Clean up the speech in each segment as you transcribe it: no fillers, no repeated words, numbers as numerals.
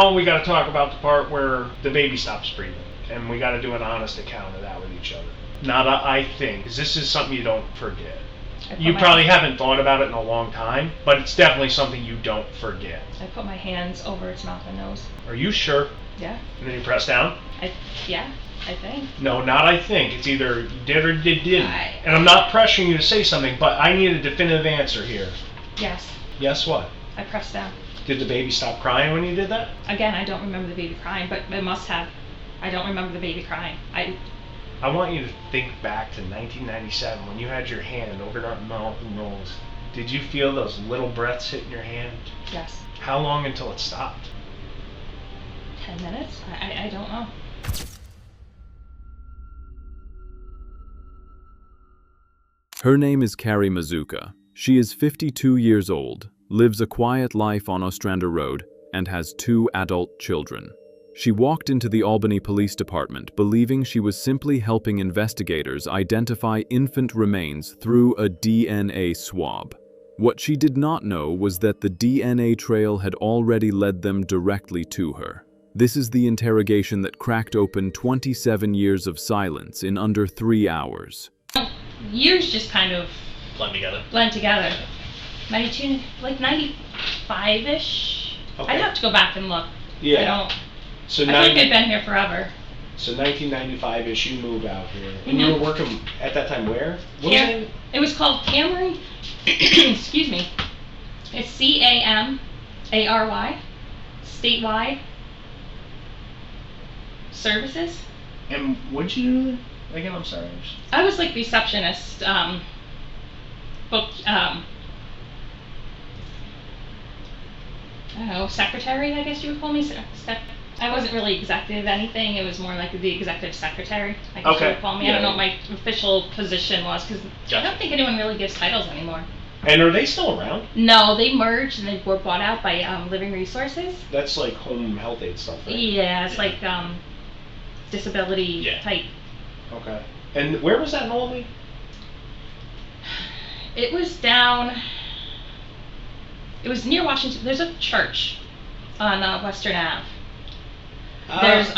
now we got to talk about the part where the baby stops breathing, and we got to do an honest account of that with each other. Not a I think, because this is something you don't forget. You probably haven't thought about it in a long time, but it's definitely something you don't forget. I put my hands over its mouth and nose. Are you sure? Yeah. And then you press down? Yeah, I think. No, not I think. It's either you did or you didn't. And I'm not pressuring you to say something, but I need a definitive answer here. Yes. Yes what? I pressed down. Did the baby stop crying when you did that? Again, I don't remember the baby crying, but it must have. I don't remember the baby crying. I want you to think back to 1997 when you had your hand over your mouth and nose. Did you feel those little breaths hitting your hand? Yes. How long until it stopped? 10 minutes? I don't know. Her name is Carrie Mazuka. She is 52 years old, lives a quiet life on Ostrander Road, and has 2 adult children. She walked into the Albany Police Department believing she was simply helping investigators identify infant remains through a DNA swab. What she did not know was that the DNA trail had already led them directly to her. This is the interrogation that cracked open 27 years of silence in under 3 hours. Years just kind of blend together. 92, like 95-ish. Okay. I'd have to go back and look. Yeah. I don't. So I feel like they've been here forever. So 1995-ish, you moved out here. And you were working at that time where? It was called Camry. Excuse me. It's CAMARY. Statewide Services. And what'd you do again? I'm sorry. I was like receptionist, book, I don't know, secretary, I guess you would call me. I wasn't really executive anything. It was more like the executive secretary, I guess you would call me. I don't know what my official position was, because I don't think anyone really gives titles anymore. And are they still around? No, they merged and they were bought out by Living Resources. That's like home health aid stuff, right? Yeah, it's like disability type. Okay. And where was that in Albany? It was down. It was near Washington. There's a church on Western Ave. There's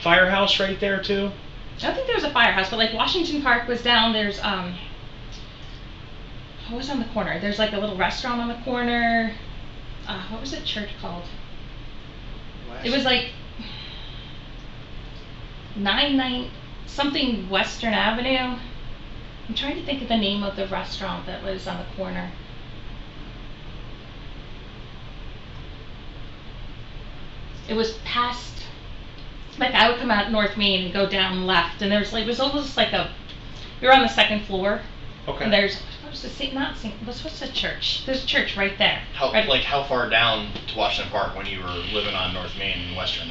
firehouse right there too. I don't think there was a firehouse, but like Washington Park was down. There's what was on the corner? There's like a little restaurant on the corner. What was the church called? It was like 99 something Western Avenue. I'm trying to think of the name of the restaurant that was on the corner. It was past, like I would come out North Main and go down left, and there's like, it was almost like you're on the second floor. Okay. And there's, what's the church? There's a church right there. How far down to Washington Park when you were living on North Main and Western?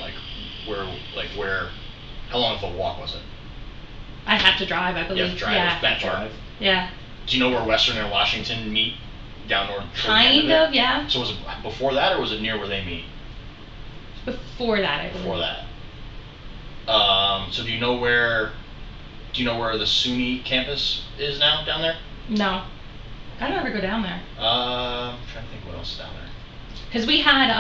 How long of a walk was it? I had to drive, I believe. You have to drive, yeah. that far? Yeah. Do you know where Western and Washington meet down north? Kind of, yeah. So was it before that, or was it near where they meet? Before that, I believe. Before that. So do you know where the SUNY campus is now down there? No. I don't ever go down there. I'm trying to think what else is down there. Because we had,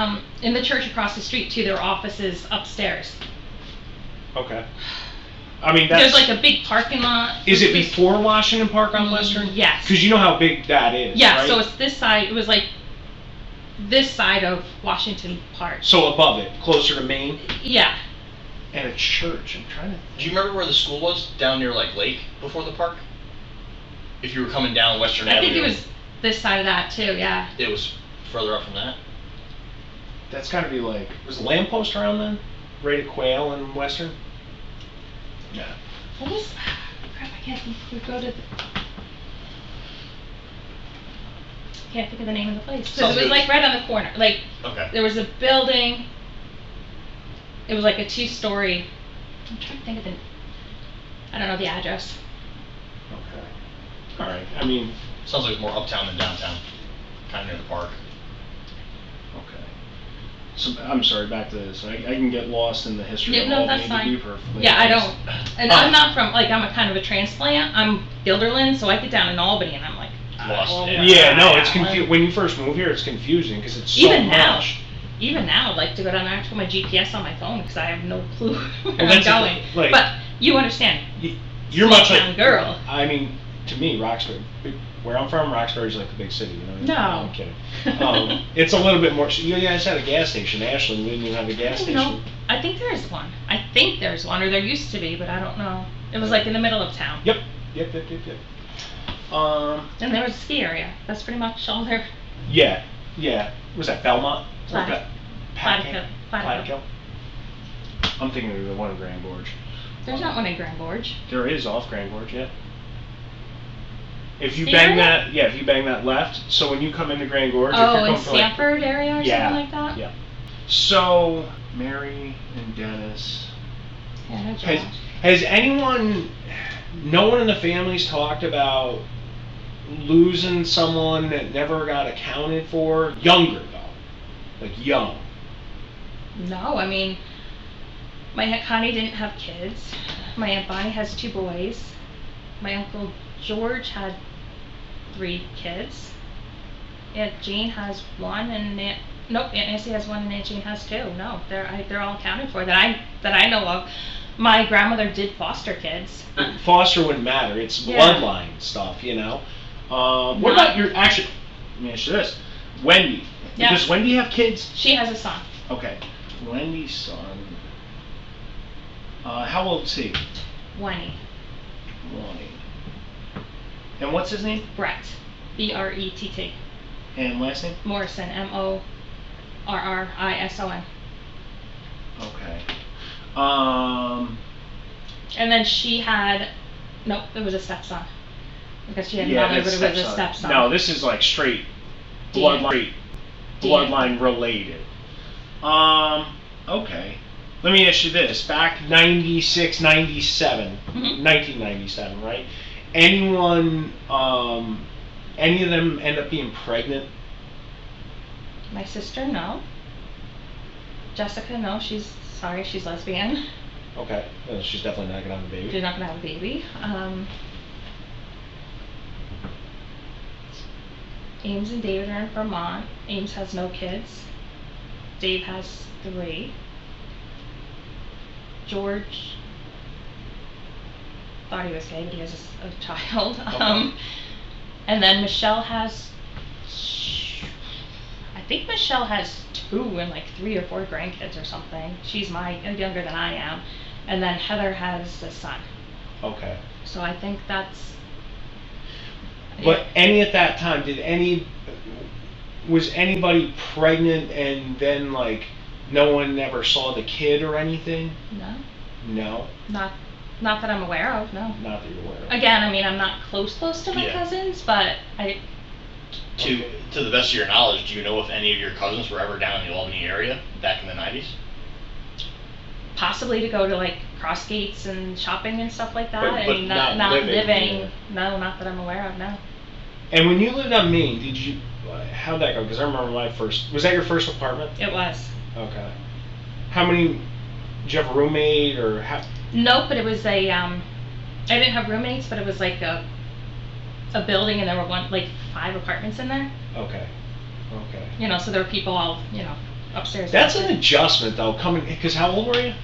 in the church across the street too, there were offices upstairs. Okay. I mean, that's... There's like a big parking lot. Is it before Washington Park on Western? Yes. Because you know how big that is, yeah, right? So it's this side, it was like this side of Washington Park. So above it, closer to Main? Yeah. And a church, I'm trying to... Do you remember where the school was? Down near like Lake before the park? If you were coming down Western Avenue. I think it was this side of that too, yeah. It was further up from that? That's gotta be like... Was the lamppost around then? Right at Quail and Western? Yeah. What was... Crap, I can't think. We go to the... Can't think of the name of the place. Because it was like right on the corner. Like, okay. There was a building. It was like a 2-story. I'm trying to think of I don't know the address. Okay. Alright, I mean... Sounds like it's more uptown than downtown. Kind of near the park. Okay. So, I'm sorry, back to this. I can get lost in the history of no, Albany that's fine. to be perfectly Yeah, I honest. don't. And I'm not from, like, I'm a kind of a transplant. I'm Guilderland, so I get down in Albany and I'm like... Lost, Yeah, no, it's confusing. When you first move here, it's confusing because it's so Even now. much. even now, like to go down there, I have to put my GPS on my phone because I have no clue where Well, I'm that's going. like- But you understand. You're Small much like town girl. I mean, to me, Roxbury, where I'm from, Roxbury's like the big city. You know? No. I'm kidding. It's a little bit more. You guys had a gas station. Ashland, we didn't even have a gas station. No, I think there's one. I think there's one, or there used to be, but I don't know. It was like in the middle of town. Yep. And there was a ski area. That's pretty much all there. Yeah. Was that Belmont? Platica. Platica. I'm thinking of the one in Grand Gorge. There's not one in Grand Gorge. There is off Grand Gorge, yeah. If you Ski bang area? if you bang that left, so when you come into Grand Gorge, if Oh, you're in coming from like, Stanford area or something like that? Yeah. So, Mary and Dennis. Yeah, no Has, Josh. has anyone, no one in the family's talked about losing someone that never got accounted for? Younger, though. Like, young. No, I mean, my Aunt Connie didn't have kids. My Aunt Bonnie has 2 boys. My Uncle George had 3 kids. Aunt Jean has 1, and Aunt Nancy has 1, and Aunt Jean has 2. No, they're all accounted for that I know of. My grandmother did foster kids. Foster wouldn't matter. It's Yeah. bloodline stuff, you know? What about your, actually, let me ask you this. Wendy. Yeah. Does Wendy have kids? She has a son. Okay. Wendy's son. How old is he? Winnie. And what's his name? Brett. Brett. And last name? Morrison. Morrison. Okay. And then she had, nope, it was a stepson. Because she had Yeah, mother, but that's it was a stepson. No, this is like straight DNA. bloodline related. Okay. Let me ask you this. Back 96, 97, Mhm. 1997, right? Anyone, any of them end up being pregnant? My sister, no. Jessica, no, she's lesbian. Okay. Well, she's definitely not going to have a baby. She's not gonna have a baby. Ames and David are in Vermont. Ames has no kids. Dave has 3. George thought he was gay, but he has a child. Okay. And then Michelle has, I think Michelle has 2 and like 3 or 4 grandkids or something. She's younger than I am. And then Heather has a son. Okay. So I think that's. But at that time, was anybody pregnant and then like no one ever saw the kid or anything? No. No? Not that I'm aware of, no. Not that you're aware of. Again, I mean, I'm not close to my Yeah. cousins, but To the best of your knowledge, do you know if any of your cousins were ever down in the Albany area back in the 90s? possibly to go to like cross gates and shopping and stuff like that, But and not not living, living. yeah. No, not that I'm aware of, no. And when you lived on Main, how'd that go? Because I remember was that your first apartment? It was. Okay. How many, did you have a roommate or how? Nope, but it was I didn't have roommates, but it was like a building, and there were 5 apartments in there. Okay. So there were people all, upstairs. That's an adjustment though, because how old were you?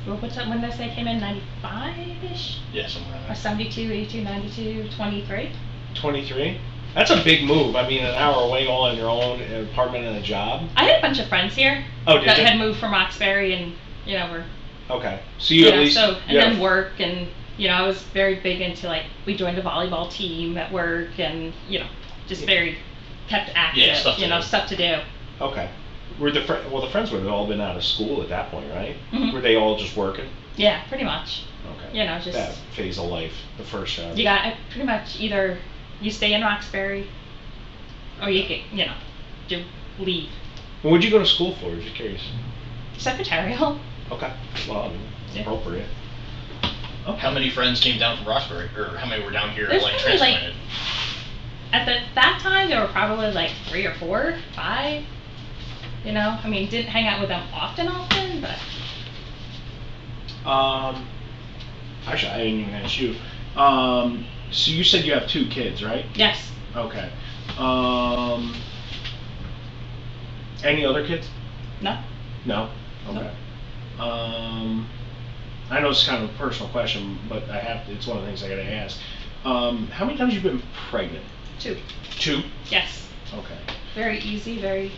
Well, when did I say I came in? 95-ish? Yeah, somewhere around Or there. 72, 82, 92, 23? 23? That's a big move. I mean, an hour away all on your own, an apartment and a job. I had a bunch of friends here Oh, did that you? had moved from Roxbury, and, were, Okay. So you at least. then work, and, I was very big into, we joined a volleyball team at work, and, just very kept active, Yeah, stuff to do. stuff to do. Okay. Were the friends would have all been out of school at that point, right? Mhm. Were they all just working? Yeah, pretty much. Okay. Just. That phase of life, the first job. You got pretty much either you stay in Roxbury, or you get, you leave. What'd you go to school for? Just curious. Secretarial. Okay. Well, I mean, it's Yeah. appropriate. How many friends came down from Roxbury, or how many were down here There's probably, transplanted? At that time, there were probably 3 or 4, 5. Didn't hang out with them often, but. Actually, I didn't even ask you. So you said you have 2 kids, right? Yes. Okay. Any other kids? No. No? Okay. I know it's kind of a personal question, but it's one of the things I gotta ask. How many times have you been pregnant? 2. 2? Yes. Okay. Very easy, very...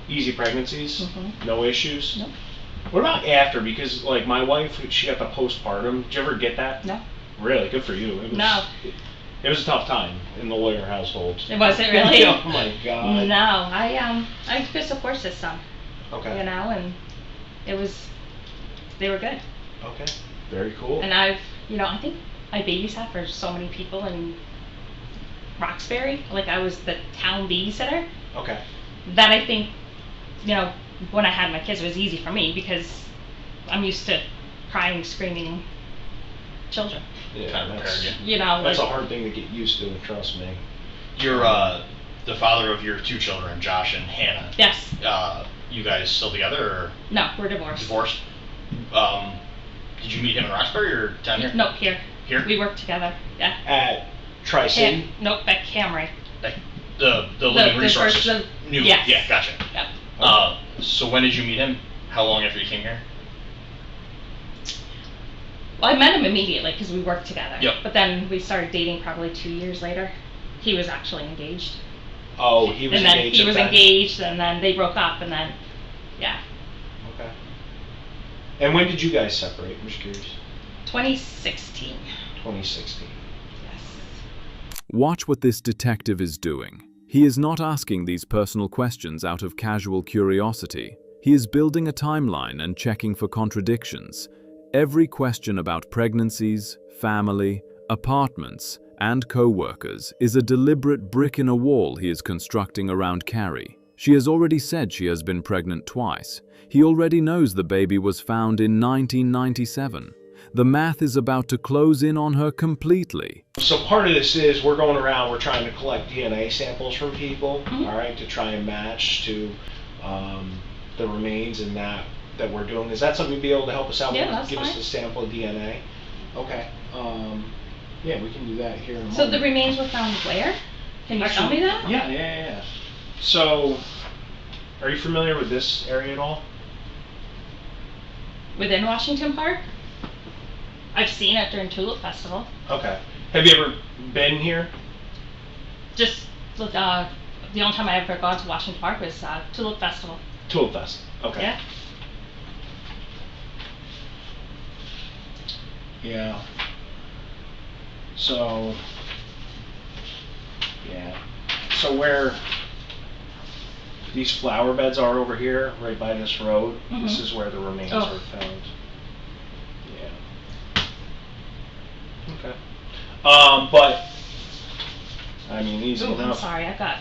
Easy pregnancies? Mm-hmm. No issues? Nope. What about after? Because, like, my wife, she got the postpartum. Did you ever get that? No. Really? Good for you. No. It was a tough time in the lawyer household. It wasn't really? Oh, my God. No. I have a good support system. Okay. You know, and they were good. Okay. Very cool. And I think I babysat for so many people in Roxbury. Like, I was the town babysitter. Okay. That I think, when I had my kids, it was easy for me because I'm used to crying, screaming children. Yeah, kind of prepared you. That's a hard thing to get used to, trust me. You're the father of your 2 children, Josh and Hannah. Yes. You guys still together, or? No, we're divorced. Divorced? Did you meet him in Roxbury or down here? No, here. Here? We work together. Yeah. At Tri-City? Nope, at Camry. Like the living resources. Yes. Yeah, gotcha. Yep. So when did you meet him? How long after you came here? Well, I met him immediately because we worked together. Yep. But then we started dating probably 2 years later. He was actually engaged. Oh, he was engaged. And then he was engaged, and then they broke up, and then, yeah. Okay. And when did you guys separate? I'm just curious. 2016. 2016. Yes. Watch what this detective is doing. He is not asking these personal questions out of casual curiosity. He is building a timeline and checking for contradictions. Every question about pregnancies, family, apartments, and co-workers is a deliberate brick in a wall he is constructing around Carrie. She has already said she has been pregnant twice. He already knows the baby was found in 1997. The math is about to close in on her completely. So part of this is we're going around, we're trying to collect DNA samples from people, all right, to try and match to the remains and that we're doing. Is that something you'd be able to help us out with? Yeah, that's Give fine. us a sample of DNA? Okay. Yeah, we can do that here in a So moment. the remains were found where? Can you tell me that? Yeah. So, are you familiar with this area at all? Within Washington Park? I've seen it during Tulip Festival. Okay. Have you ever been here? Just the only time I ever gone to Washington Park was Tulip Festival. Tulip Fest. Okay. Yeah. Yeah. So, yeah. So where these flower beds are over here, right by this road, this is where the remains were found. Yeah. Okay. But, I mean, easy Ooh, enough. I'm sorry, I got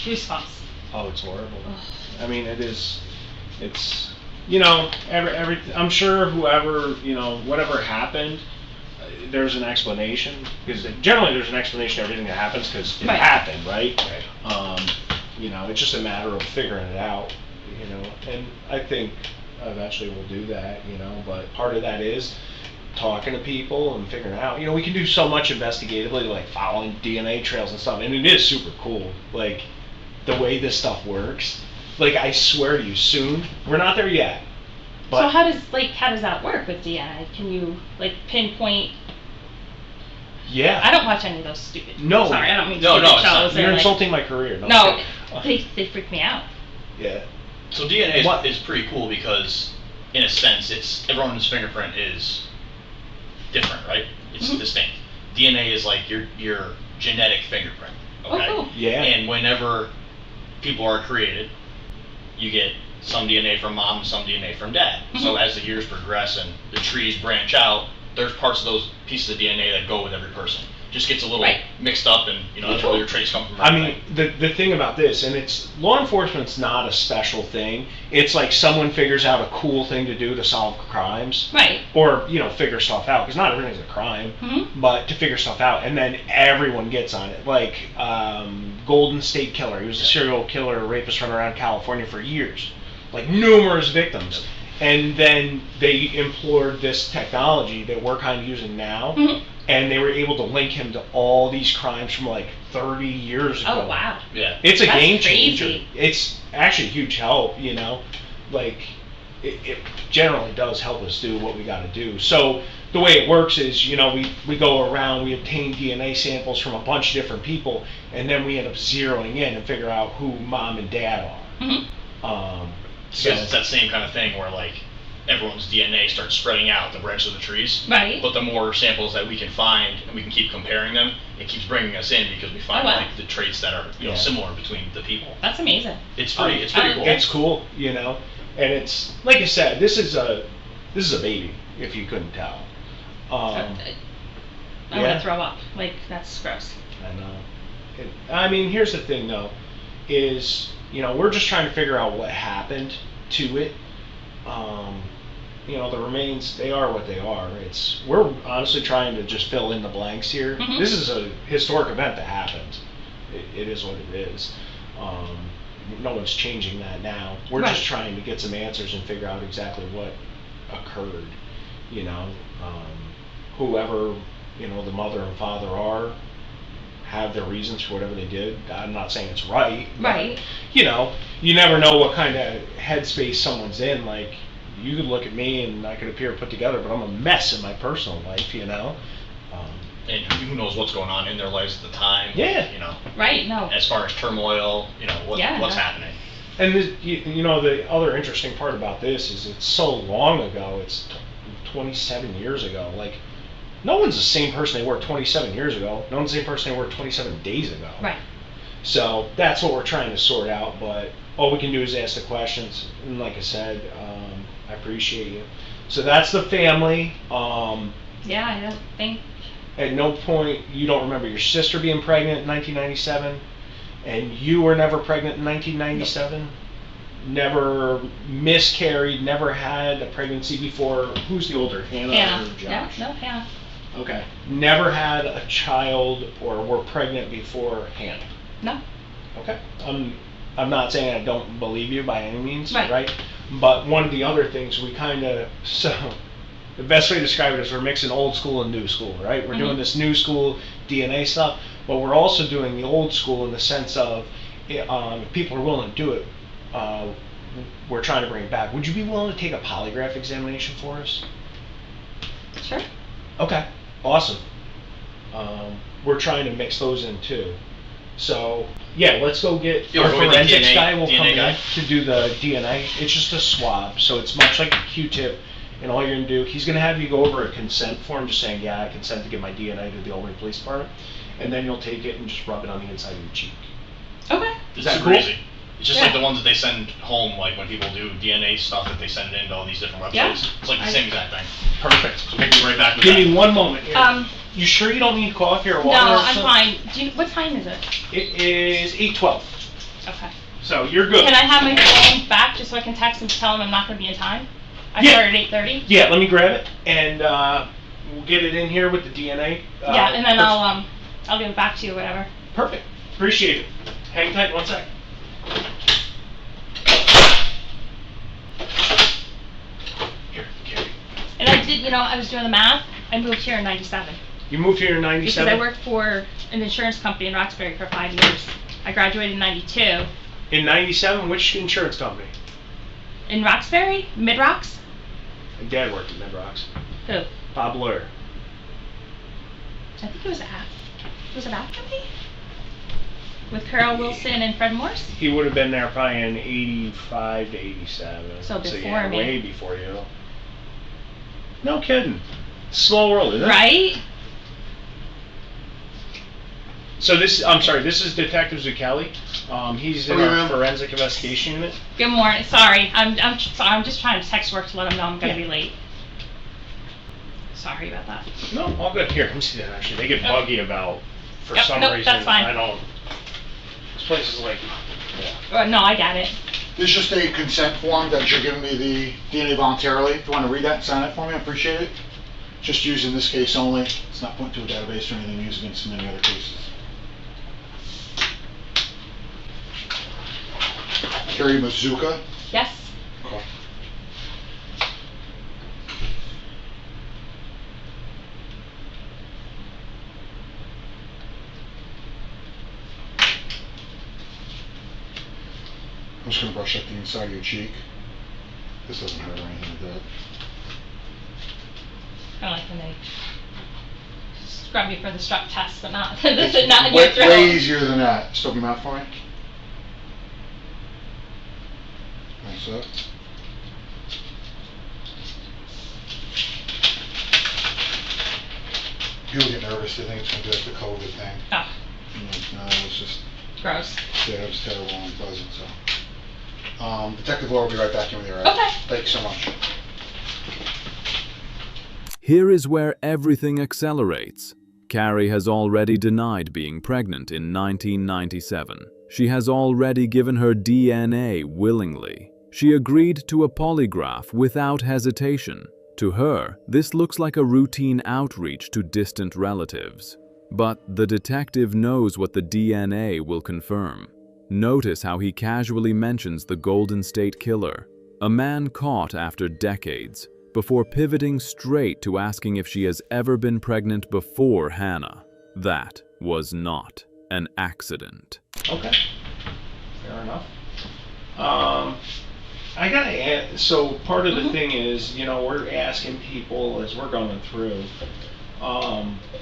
goosebumps. Oh, it's horrible. Ugh. I mean, it's, I'm sure whoever, whatever happened, there's an explanation, because generally there's an explanation to everything that happens, because it happened, right? It's just a matter of figuring it out, and I think eventually we'll do that, but part of that is talking to people and figuring out, we can do so much investigatively, like following DNA trails and stuff, and it is super cool, like, the way this stuff works. Like, I swear to you, soon, we're not there yet. But So how does that work with DNA? Can you pinpoint? Yeah. I don't watch any of those stupid. No. Sorry, I don't mean No, stupid it's not. shows. You're They're insulting my career. No, they freak me out. Yeah. So DNA is pretty cool because, in a sense, everyone's fingerprint is different, right? It's distinct. DNA is like your genetic fingerprint. Okay. Oh, cool. Yeah. And whenever people are created, you get some DNA from mom and some DNA from dad. So as the years progress and the trees branch out, there's parts of those pieces of DNA that go with every person. Just gets a little mixed up, and that's where your traits come from. I mean, the thing about this, and it's law enforcement's not a special thing. It's like someone figures out a cool thing to do to solve crimes, Right. or figure stuff out, because not everything's a crime, but to figure stuff out, and then everyone gets on it. Like Golden State Killer, he was a serial killer, rapist, running around California for years, like numerous victims. And then they implored this technology that we're kind of using now, and they were able to link him to all these crimes from like 30 years ago. Oh wow. Yeah. It's a That's game changer. crazy. It's actually a huge help, you know. Like, it generally does help us do what we got to do. So the way it works is, you know, we go around, we obtain DNA samples from a bunch of different people, and then we end up zeroing in and figure out who mom and dad are. So it's that same kind of thing where like everyone's DNA starts spreading out the branches of the trees. Right. But the more samples that we can find and we can keep comparing them, it keeps bringing us in because we find like the traits that are similar between the people. That's amazing. It's pretty cool. It's cool, you know, and it's like I said, this is a baby, if you couldn't tell. I'm gonna throw up. Like, that's gross. I know. I mean, here's the thing though, is, you know, we're just trying to figure out what happened to it. You know, the remains, they are what they are. We're honestly trying to just fill in the blanks here. This is a historic event that happened. It is what it is. No one's changing that now. We're just trying to get some answers and figure out exactly what occurred. You know, whoever, you know, the mother and father are, have their reasons for whatever they did. I'm not saying it's right. Right. But, you know, you never know what kind of headspace someone's in. Like, you could look at me and I could appear put together, but I'm a mess in my personal life, you know. And who knows what's going on in their lives at the time? Yeah. You know. Right. No. As far as turmoil, you know, what's happening. And you know, the other interesting part about this is it's so long ago. It's 27 years ago. Like, no one's the same person they were 27 years ago. No one's the same person they were 27 days ago. Right. So that's what we're trying to sort out. But all we can do is ask the questions. And like I said, I appreciate you. So that's the family. Yeah, I don't think. At no point you don't remember your sister being pregnant in 1997, and you were never pregnant in 1997. Never miscarried. Never had a pregnancy before. Who's the older, Hannah or Josh? No, Hannah. Okay. Never had a child or were pregnant before Hannah. No. Okay. I'm not saying I don't believe you by any means, right? But one of the other things we the best way to describe it is we're mixing old school and new school, right? We're doing this new school DNA stuff, but we're also doing the old school in the sense of if people are willing to do it, we're trying to bring it back. Would you be willing to take a polygraph examination for us? Sure. Okay, awesome. We're trying to mix those in too. So, yeah, let's go get our forensics guy will come in to do the DNA. It's just a swab, so it's much like a Q-tip. And all you're going to do, he's going to have you go over a consent form just saying, yeah, I consent to give my DNA to the Albany Police Department. And then you'll take it and just rub it on the inside of your cheek. Okay. Is that super cool? easy. It's just like the ones that they send home, like when people do DNA stuff that they send in to all these different websites. Yeah. It's like the same exact thing. Perfect. So we'll be right back with Give that. me 1 moment here. You sure you don't need coffee or water? No, or I'm something? fine. What time is it? It is 8:12. Okay. So you're good. Can I have my phone back just so I can text and tell him I'm not going to be in time? I start at 8:30. Yeah, let me grab it and we'll get it in here with the DNA. Yeah, and then I'll give it back to you or whatever. Perfect. Appreciate it. Hang tight 1 sec. Here, carry. And I did, I was doing the math. I moved here in 97. You moved here in 97? Because I worked for an insurance company in Roxbury for 5 years. I graduated in 92. In 97, which insurance company? In Roxbury? Mid-Rox? My dad worked at Mid-Rox. Who? Bob Lawyer. I think it was AF. Was it AF company? With Carol Wilson and Fred Morse? He would have been there probably in 85 to 87. So before yeah, me. Way before you. No kidding. Small world, isn't it? Right? So this is Detective Zucchelli. He's in our forensic investigation unit. Good morning. Sorry, I'm just trying to text work to let them know I'm going to be late. Sorry about that. No, all good. Here, let me see that actually. They get buggy about, for some nope, reason, that's fine. I don't, this place is like, yeah. No, I got it. There's just a consent form that you're giving me the DNA voluntarily. If you want to read that and sign it for me, I appreciate it. Just used in this case only. It's not put into a database or anything used against in any other cases. Carrie Mazuka. Yes. Okay. I'm just gonna brush up the inside of your cheek. This doesn't hurt or anything like that. Kind of like when they scrub you for the strep test, but not not in your Way, throat. way easier than that. Just open your mouth for me. Nice up. People get nervous. They think it's gonna be like the COVID thing. Oh, No, it's just, gross. yeah, it was terrible and unpleasant. So, Detective Laura will be right back in with you. Right? Okay. Thank you so much. Here is where everything accelerates. Carrie has already denied being pregnant in 1997. She has already given her DNA willingly. She agreed to a polygraph without hesitation. To her, this looks like a routine outreach to distant relatives. But the detective knows what the DNA will confirm. Notice how he casually mentions the Golden State Killer, a man caught after decades, before pivoting straight to asking if she has ever been pregnant before Hannah. That was not an accident. Okay, fair enough. I gotta add, so part of the thing is, you know, we're asking people as we're going through.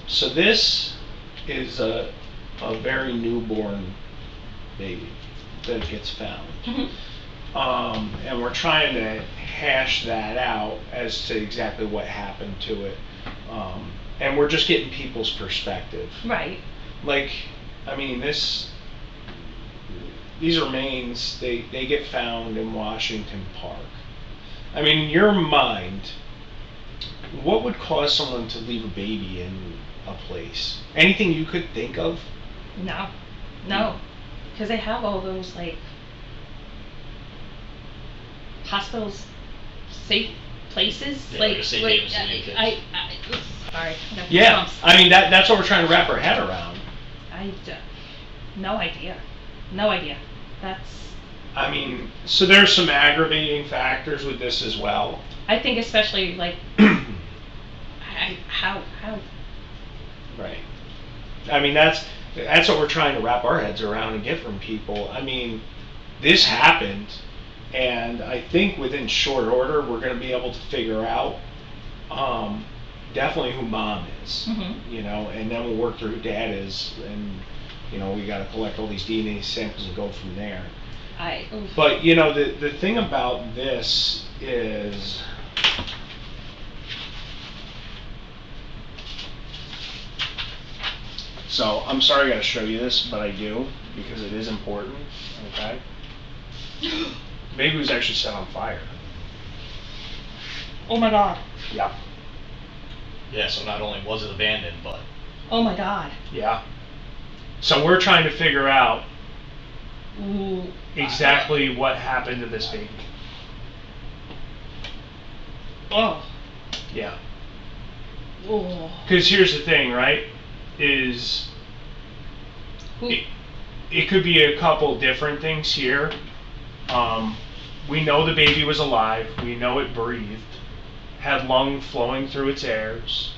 So this is a very newborn baby that gets found. And we're trying to hash that out as to exactly what happened to it. And we're just getting people's perspective. Right. Like, I mean, these remains, they get found in Washington Park. I mean, in your mind, what would cause someone to leave a baby in a place? Anything you could think of? No. Because they have all those, like, hospitals, safe places. Yeah, like a safe haven for new kids. Sorry. Yeah, I mean, that's what we're trying to wrap our head around. No idea. No idea. I mean, so there's some aggravating factors with this as well. I think especially, like, how? Right. I mean, that's what we're trying to wrap our heads around and get from people. I mean, this happened, and I think within short order we're going to be able to figure out definitely who mom is, you know, and then we'll work through who dad is, and you know, we got to collect all these DNA samples and go from there. But you know, the thing about this is, so I'm sorry I got to show you this, but I do because it is important. Okay. The baby was actually set on fire. Oh my God. Yeah. Yeah, so not only was it abandoned, but... Oh my God. Yeah. So we're trying to figure out exactly what happened to this baby. Oh. Yeah. Oh. Because here's the thing, right? Is it could be a couple different things here. We know the baby was alive. We know it breathed, had lung flowing through its airs,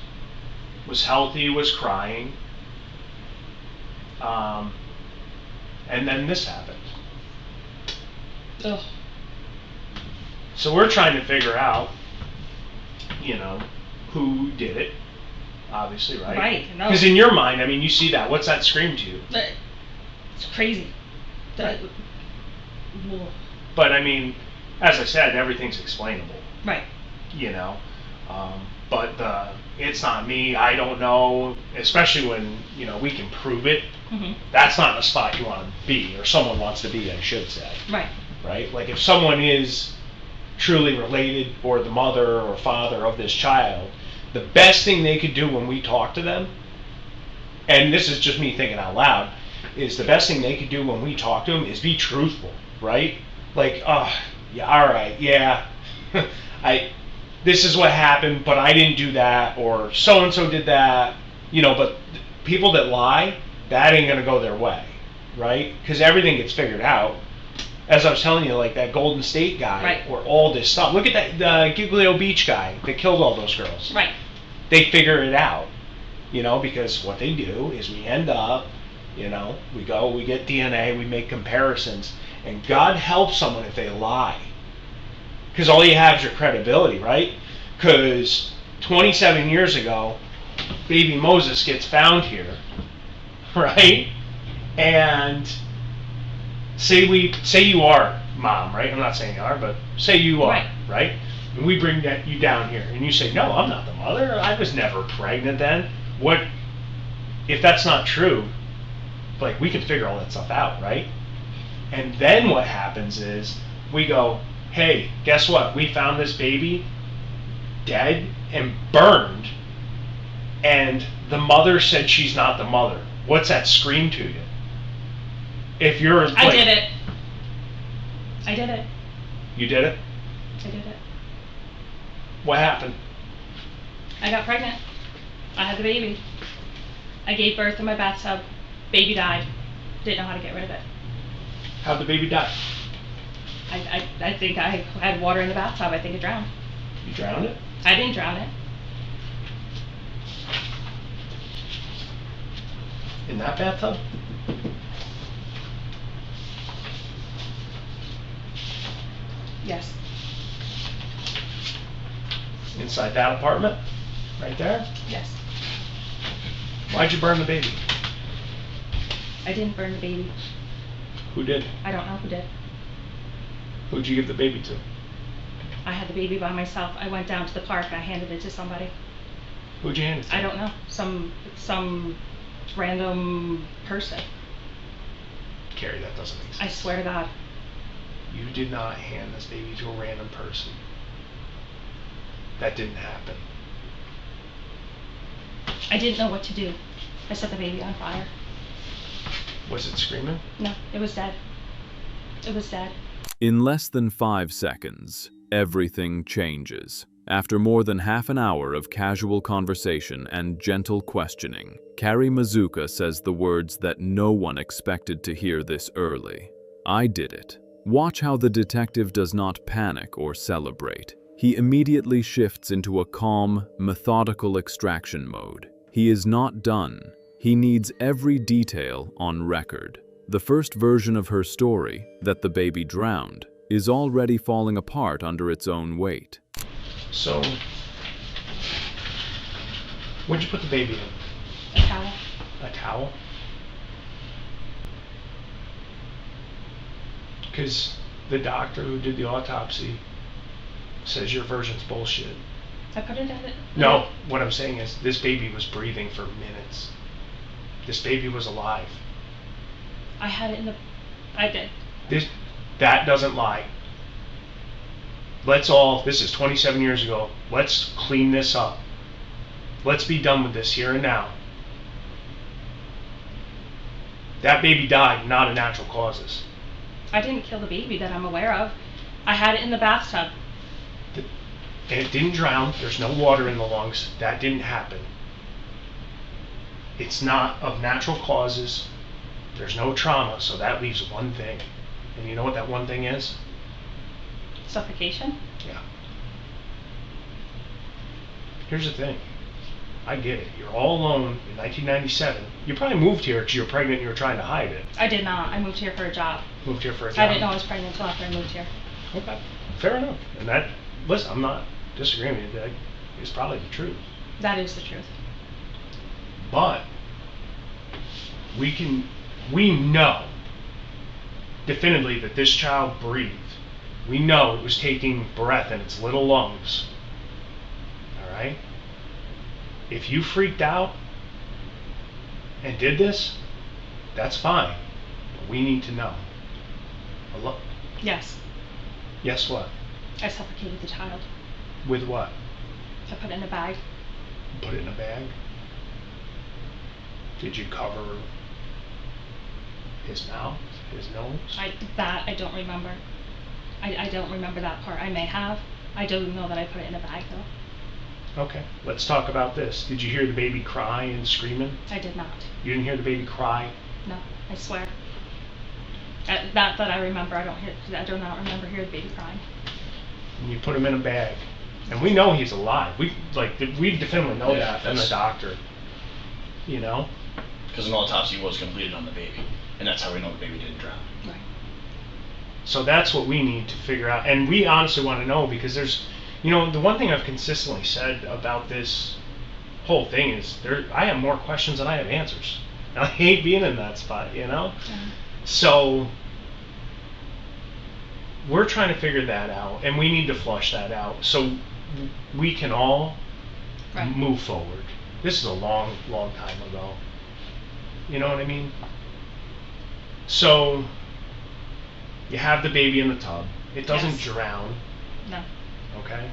was healthy, was crying. And then this happened. Ugh. So we're trying to figure out, you know, who did it. Obviously, right? Right. No. Because in your mind, I mean, you see that. What's that scream to you? It's crazy. Right. But I mean, as I said, everything's explainable. Right. You know, but it's not me. I don't know. Especially when, you know, we can prove it. That's not the spot you want to be, or someone wants to be, I should say. Right. Right. Like if someone is truly related, or the mother or father of this child, the best thing they could do when we talk to them, and this is just me thinking out loud, is the best thing they could do when we talk to them is be truthful, right? Like, yeah, all right, yeah, this is what happened, but I didn't do that, or so-and-so did that, you know, but people that lie, that ain't gonna go their way, right? Because everything gets figured out. As I was telling you, like that Golden State guy, right, or all this stuff. Look at that the Giglio Beach guy that killed all those girls. Right. They figure it out, you know, because what they do is we end up, you know, we get DNA, we make comparisons, And God help someone if they lie. Because all you have is your credibility, right? Because 27 years ago, baby Moses gets found here, right? And say you are mom, right? I'm not saying you are, but say you are, right? And we bring you down here, and you say, no, I'm not the mother. I was never pregnant then. What if that's not true? Like, we can figure all that stuff out, right? And then what happens is we go, hey, guess what? We found this baby dead and burned, and the mother said she's not the mother. What's that scream to you? If you're like, I did it. I did it. You did it? I did it. What happened? I got pregnant. I had the baby. I gave birth in my bathtub. Baby died. Didn't know how to get rid of it. How'd the baby die? I think I had water in the bathtub. I think it drowned. You drowned it? I didn't drown it. In that bathtub? Yes. Inside that apartment? Right there? Yes. Why'd you burn the baby? I didn't burn the baby. Who did? I don't know who did. Who'd you give the baby to? I had the baby by myself. I went down to the park. I handed it to somebody. Who'd you hand it to? I don't know. Some random person. Carrie, that doesn't make sense. I swear to God. You did not hand this baby to a random person. That didn't happen. I didn't know what to do. I set the baby on fire. Was it screaming? No, it was dead. It was dead. In less than 5 seconds, everything changes. After more than half an hour of casual conversation and gentle questioning, Carrie Mazuka says the words that no one expected to hear this early. I did it. Watch how the detective does not panic or celebrate. He immediately shifts into a calm, methodical extraction mode. He is not done. He needs every detail on record. The first version of her story, that the baby drowned, is already falling apart under its own weight. So, where'd you put the baby in? A towel. A towel? Because the doctor who did the autopsy says your version's bullshit. I put it in it. No, what I'm saying is this baby was breathing for minutes. This baby was alive. I had it in the... I did. That doesn't lie. This is 27 years ago, let's clean this up. Let's be done with this here and now. That baby died, not of natural causes. I didn't kill the baby that I'm aware of. I had it in the bathtub. And it didn't drown, there's no water in the lungs, that didn't happen. It's not of natural causes, there's no trauma, so that leaves one thing. And you know what that one thing is? Suffocation? Yeah. Here's the thing. I get it. You're all alone in 1997. You probably moved here because you were pregnant and you were trying to hide it. I did not. I moved here for a job. Moved here for a job? I didn't know I was pregnant until after I moved here. Okay. Fair enough. And that, listen, I'm not disagreeing with you. That is probably the truth. That is the truth. But we know definitively that this child breathed. We know it was taking breath in its little lungs. All right? If you freaked out and did this, that's fine. But we need to know. Hello? Yes. Yes, what? I suffocated the child. With what? I put it in a bag. Put it in a bag? Did you cover his mouth, his nose? I don't remember. I don't remember that part. I may have. I don't know that I put it in a bag though. Okay, let's talk about this. Did you hear the baby cry and screaming? I did not. You didn't hear the baby cry? No, I swear. That I remember. I do not remember hearing the baby crying. And you put him in a bag. And we know he's alive. We definitely know that from the doctor. You know? Because an autopsy was completed on the baby. And that's how we know the baby didn't drown. Right. So that's what we need to figure out, and we honestly want to know, because there's, the one thing I've consistently said about this whole thing is I have more questions than I have answers. And I hate being in that spot, So we're trying to figure that out, and we need to flush that out so we can all move forward. This is a long, long time ago. You know what I mean? So you have the baby in the tub. It doesn't drown. No. Okay.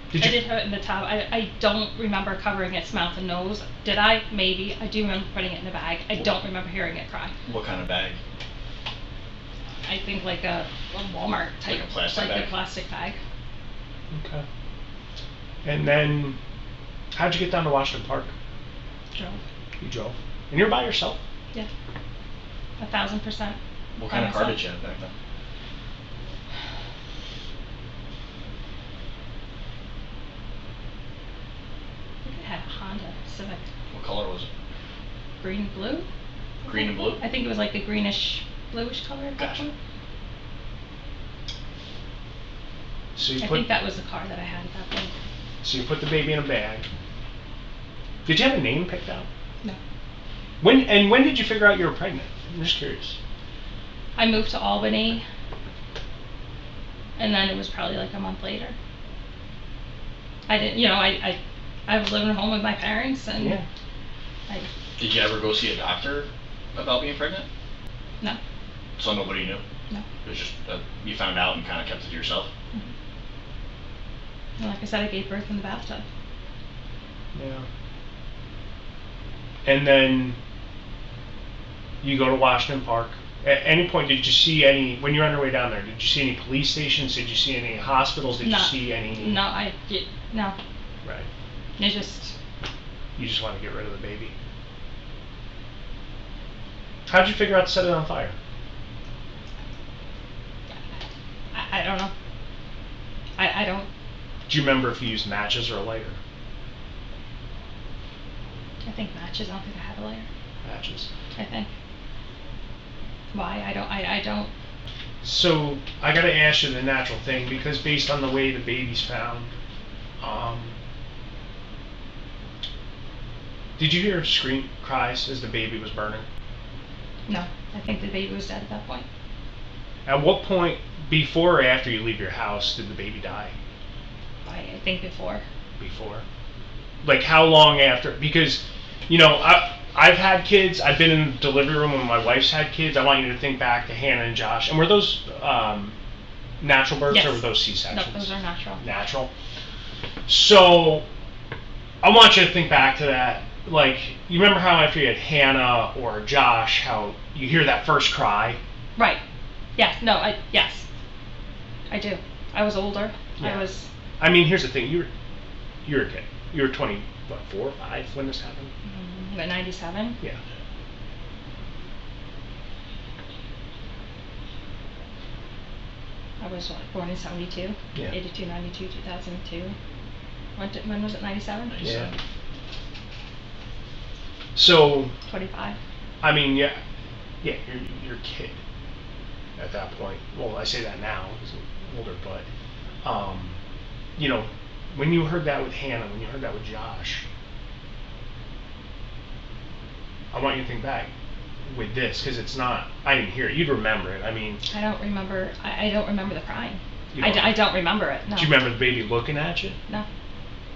I did have it in the tub. I don't remember covering its mouth and nose. Did I? Maybe. I do remember putting it in a bag. I don't remember hearing it cry. What kind of bag? I think like a Walmart type. Like a plastic bag? Like a plastic bag. Okay. And then, how'd you get down to Washington Park? Drove. You drove? And you're by yourself? Yeah. 1,000%. What kind of car did you have back then? I think I had a Honda Civic. What color was it? Green and blue? Green and blue? I think it was like a greenish, bluish color at that Gotcha. point. So you I think that was the car that I had at that point. So you put the baby in a bag. Did you have a name picked out? No. When did you figure out you were pregnant? I'm just curious. I moved to Albany, and then it was probably like a month later. I didn't, I was living at home with my parents, and Yeah. Did you ever go see a doctor about being pregnant? No. So nobody knew? No. It was just, you found out and kind of kept it to yourself? And like I said, I gave birth in the bathtub. Yeah. And then you go to Washington Park. At any point, did you see when you were on your way down there, did you see any police stations? Did you see any hospitals? Did you see any? No, no. Right. You just want to get rid of the baby. How'd you figure out to set it on fire? I don't know. I don't. Do you remember if you used matches or a lighter? I think matches. I don't think I had a lighter. Matches. I think. Why? I don't. So I got to ask you the natural thing, because based on the way the baby's found, did you hear cries as the baby was burning? No, I think the baby was dead at that point. At what point, before or after you leave your house, did the baby die? I think before. Before? Like how long after? Because, I've had kids. I've been in the delivery room when my wife's had kids. I want you to think back to Hannah and Josh. And were those natural births, or were those C-sections? No, those are natural. Natural. So I want you to think back to that. Like, you remember how after you had Hannah or Josh, how you hear that first cry? Right. Yes. No. Yes. I do. I was older. Yeah. I mean, here's the thing. You were a kid. You were 4 or 5 when this happened? 97? Yeah. I was born in 72. Yeah. 82, 92, 2002. When was it, 97? Yeah. So 25. I mean, yeah, you're a kid at that point. Well, I say that now, because I'm older, but when you heard that with Hannah, when you heard that with Josh, I want you to think back with this, because it's not. I didn't hear it. You'd remember it. I mean, I don't remember. I don't remember the crying. I I don't remember it. No. Do you remember the baby looking at you? No.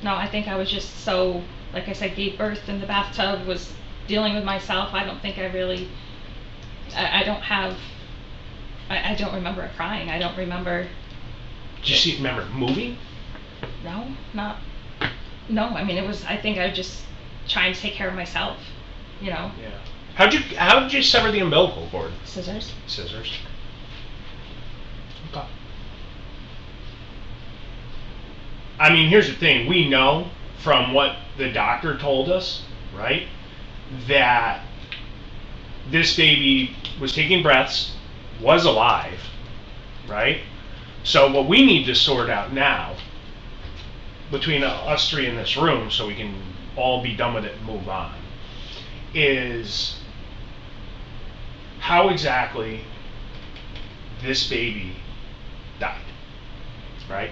No, I think I was just so, like I said, gave birth in the bathtub, was dealing with myself. I don't think I really, I don't have, I don't remember it crying. I don't remember. Did you remember it moving? No, no, I mean, it was, I think I was just trying to take care of myself, Yeah. How did you sever the umbilical cord? Scissors. Scissors. Okay. I mean, here's the thing. We know from what the doctor told us, right, that this baby was taking breaths, was alive, right? So what we need to sort out now, between us 3 in this room, so we can all be done with it and move on, is how exactly this baby died, right?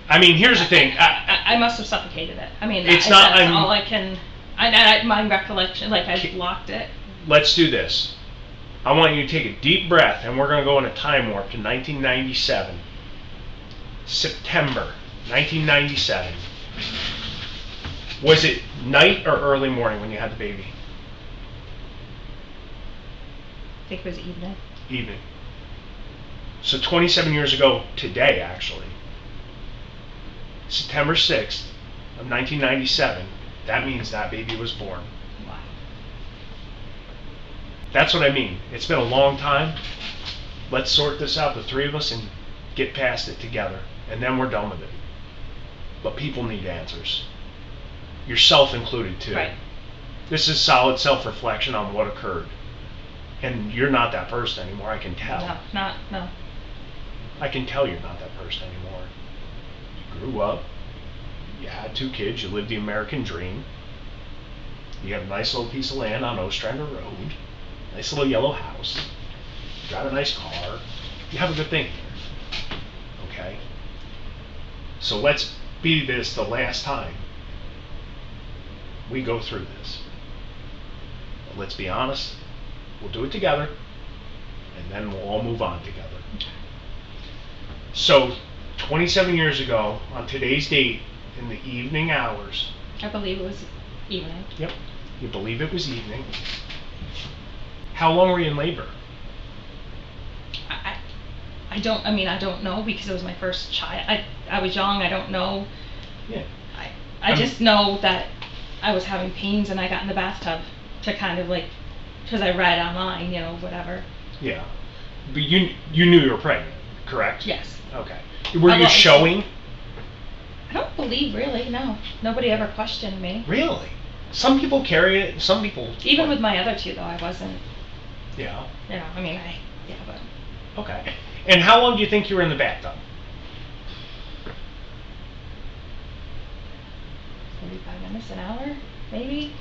I mean, here's the thing. I must have suffocated it. I mean, it's that's all I can. My recollection, like I blocked it. Let's do this. I want you to take a deep breath, and we're going to go in a time warp to 1997. September 1997. Was it night or early morning when you had the baby? I think it was evening. Evening. So 27 years ago today, actually, September 6th of 1997, that means that baby was born. Wow. That's what I mean. It's been a long time. Let's sort this out, the three of us, and get past it together. And then we're done with it. But people need answers. Yourself included, too. Right. This is solid self-reflection on what occurred. And you're not that person anymore, I can tell. No. I can tell you're not that person anymore. You grew up, you had 2 kids, you lived the American dream. You have a nice little piece of land on Ostrander Road, nice little yellow house, you drive a nice car, you have a good thing here. Okay? So let's be this the last time we go through this. But let's be honest, we'll do it together, and then we'll all move on together. So, 27 years ago, on today's date, in the evening hours. I believe it was evening. Yep, you believe it was evening. How long were you in labor? I don't know because it was my first child. I was young, I don't know. Yeah. I just know that I was having pains and I got in the bathtub to kind of like, because I read online, whatever. Yeah. But you knew you were pregnant, correct? Yes. Okay. Were you showing? I don't believe really, no. Nobody ever questioned me. Really? Some people carry it, some people... Even with my other 2 though, I wasn't. Yeah. But. Okay. And how long do you think you were in the bathtub? 45 minutes, an hour, maybe?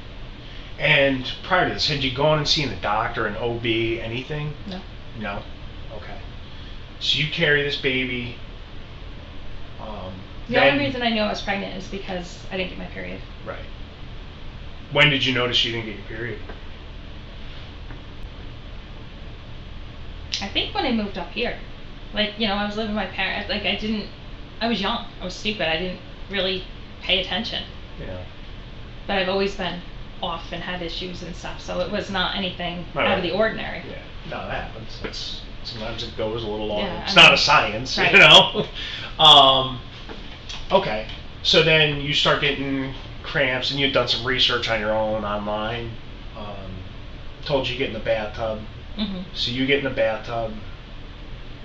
And prior to this, had you gone and seen a doctor, an OB, anything? No. No? Okay. So you carry this baby. The only reason I knew I was pregnant is because I didn't get my period. Right. When did you notice you didn't get your period? I think when I moved up here. Like, I was living with my parents. Like, I was young. I was stupid. I didn't really pay attention. Yeah. But I've always been off and had issues and stuff, so it was not anything out of the ordinary. Yeah. No, that happens. Sometimes it goes a little longer. Yeah, it's not a science, right. Okay. So then you start getting cramps, and you've done some research on your own online. Told you to get in the bathtub. Mm-hmm. So you get in the bathtub,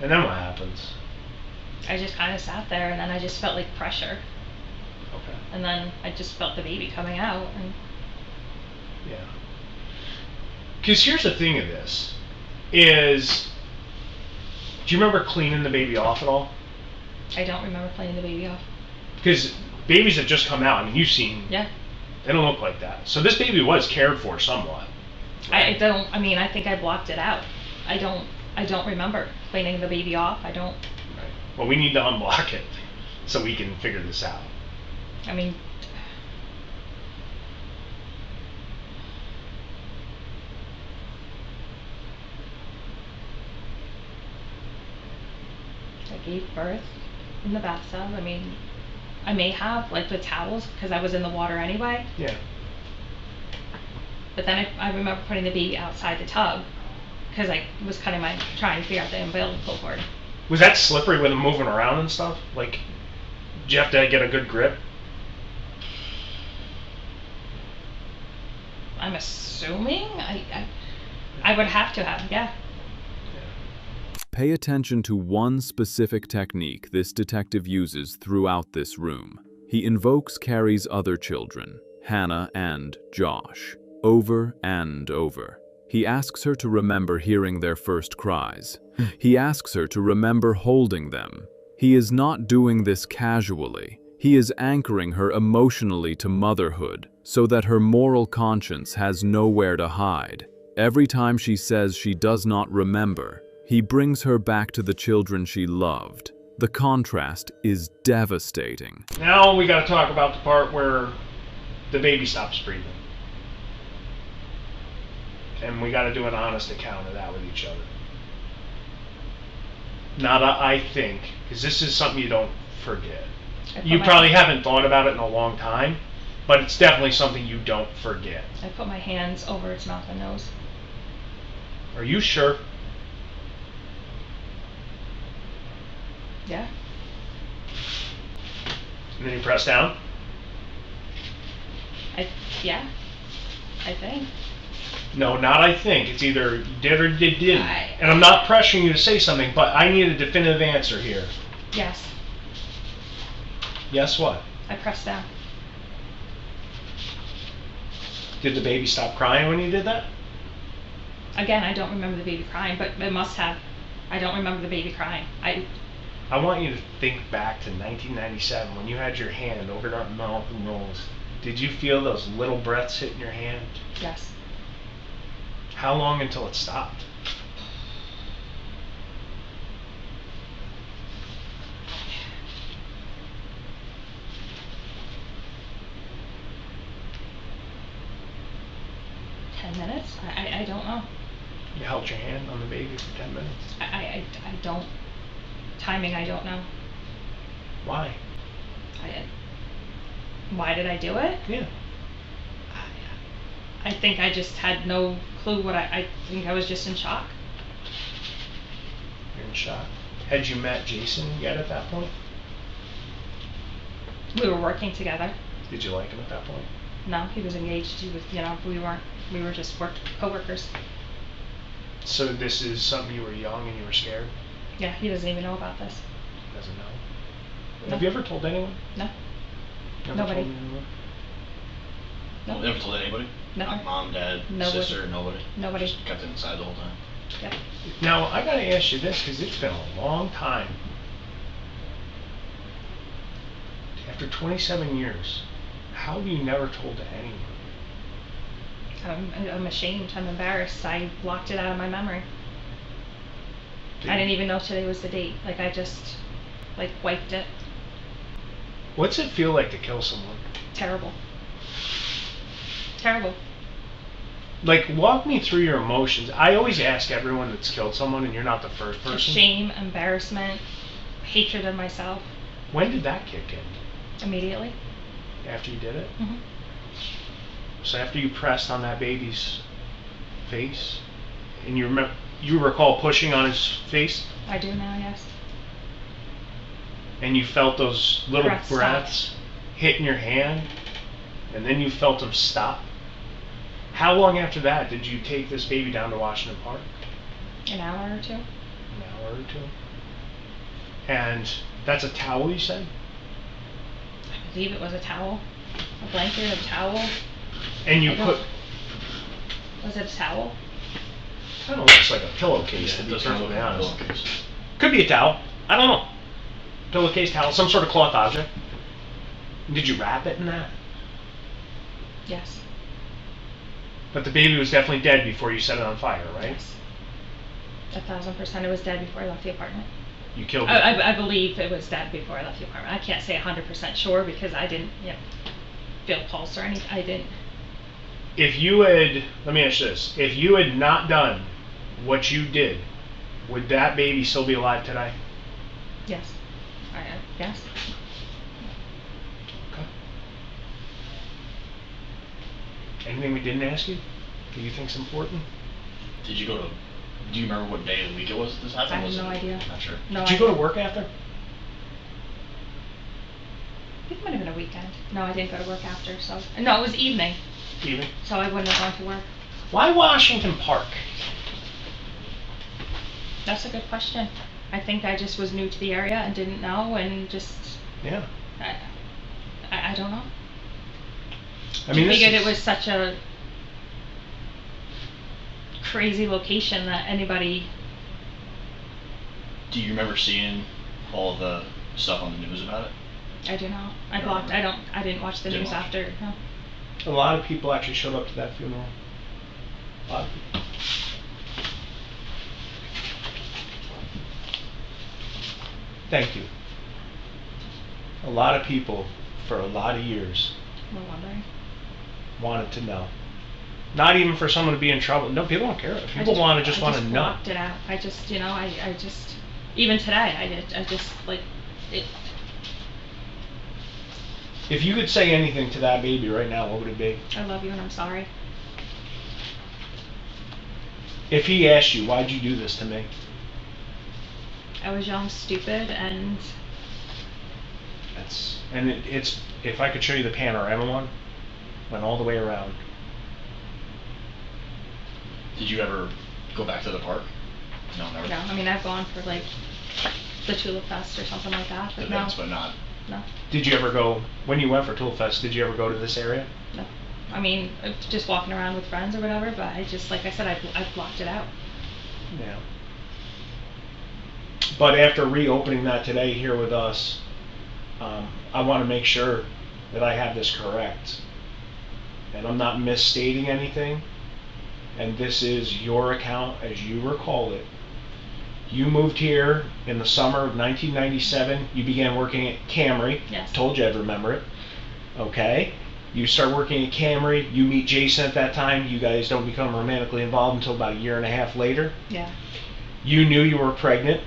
and then what happens? I just kind of sat there, and then I just felt like pressure. Okay. And then I just felt the baby coming out, and. Yeah. Because here's the thing of this, is, do you remember cleaning the baby off at all? I don't remember cleaning the baby off. Because babies that just come out, you've seen, yeah, they don't look like that. So this baby was cared for somewhat. Right? I think I blocked it out. I don't remember cleaning the baby off. I don't. Right. Well, we need to unblock it so we can figure this out. I mean, I gave birth in the bathtub. I mean, I may have, like, with towels, because I was in the water anyway. Yeah. But then I remember putting the baby outside the tub, because I was trying to figure out the umbilical cord. Was that slippery with them moving around and stuff? Like, did you have to get a good grip? I'm assuming I would have to have, yeah. Pay attention to one specific technique this detective uses throughout this room. He invokes Carrie's other children, Hannah and Josh, over and over. He asks her to remember hearing their first cries. He asks her to remember holding them. He is not doing this casually. He is anchoring her emotionally to motherhood so that her moral conscience has nowhere to hide. Every time she says she does not remember, He brings her back to the children she loved. The contrast is devastating. Now we got to talk about the part where the baby stops breathing. And we got to do an honest account of that with each other. Not a I think, because this is something you don't forget. You probably haven't thought about it in a long time, but it's definitely something you don't forget. I put my hands over its mouth and nose. Are you sure? Yeah. And then you press down? Yeah. I think. No, not I think. It's either you did or didn't. And I'm not pressuring you to say something, but I need a definitive answer here. Yes. Yes what? I pressed down. Did the baby stop crying when you did that? Again, I don't remember the baby crying, but it must have. I don't remember the baby crying. I want you to think back to 1997 when you had your hand over that mouth and nose. Did you feel those little breaths hitting your hand? Yes. How long until it stopped? Minutes? I don't know. You held your hand on the baby for 10 minutes? I don't. Timing, I don't know. Why? Why did I do it? Yeah. I think I just had no clue what I think I was just in shock. You're in shock. Had you met Jason yet at that point? We were working together. Did you like him at that point? No, he was engaged. He was, we were just co-workers. So this is something you were young and you were scared? Yeah, he doesn't even know about this. Doesn't know. No. Have you ever told anyone? No. Never Nobody. Told anyone? No. Never told anybody? No. Like mom, dad, Nobody. sister, nobody? Nobody. Just kept it inside the whole time? Yep. Now, I gotta ask you this, because it's been a long time. After 27 years, how have you never told to anyone? I'm ashamed. I'm embarrassed. I blocked it out of my memory. I didn't even know today was the date. Like, I just, wiped it. What's it feel like to kill someone? Terrible. Terrible. Like, walk me through your emotions. I always ask everyone that's killed someone, and you're not the first person. Shame, embarrassment, hatred of myself. When did that kick in? Immediately. After you did it? Mm-hmm. So after you pressed on that baby's face, and you recall pushing on his face? I do now, yes. And you felt those little Breath breaths hitting your hand, and then you felt them stop. How long after that did you take this baby down to Washington Park? An hour or two. An hour or two. And that's a towel, you said? I believe it was a towel. A blanket, a towel. And you put... Was it a towel? Kind of looks like a pillowcase, to be perfectly honest. Could be a towel. I don't know. Pillowcase, towel, some sort of cloth object. Did you wrap it in that? Yes. But the baby was definitely dead before you set it on fire, right? Yes. 1,000% it was dead before I left the apartment. You killed it? I believe it was dead before I left the apartment. I can't say 100% sure because I didn't feel pulse or anything. I didn't. If you had, let me ask you this, if you had not done what you did, would that baby still be alive today? Yes. Yes. Okay. Anything we didn't ask you that you think's important? Do you remember what day of the week it was this happened? I have no idea. Not sure. No. Did you go to work after? It might have been a weekend. No, I didn't go to work after, so. No, it was evening. Evening? So I wouldn't have gone to work. Why Washington Park? That's a good question. I think I just was new to the area and didn't know and just. Yeah. I don't know. I mean, I figured it was such a crazy location that anybody. Do you remember seeing all the stuff on the news about it? I do not. I blocked. I didn't watch the news after. No. A lot of people actually showed up to that funeral. A lot of people. Thank you. A lot of people, for a lot of years, We're wondering. wanted to know. Not even for someone to be in trouble. No, people don't care. People want to I know. blocked it out. I just, I just, even today, I just, like, it. If you could say anything to that baby right now, what would it be? I love you and I'm sorry. If he asked you, why'd you do this to me? I was young, stupid, and It's if I could show you the panorama one, went all the way around. Did you ever go back to the park? No, never. no, I mean, I've gone for like the Tulip Fest or something like that, but Events, no, but not. no, Did you ever go, when you went for Tool Fest, did you ever go to this area? no. I mean, just walking around with friends or whatever, but I just, like I said, I blocked it out. Yeah. But after reopening that today here with us, I want to make sure that I have this correct. And I'm not misstating anything. And this is your account as you recall it. You moved here in the summer of 1997. You began working at Camry. Yes. Told you I'd remember it. Okay. You start working at Camry. You meet Jason at that time. You guys don't become romantically involved until about a year and a half later. Yeah. You knew you were pregnant.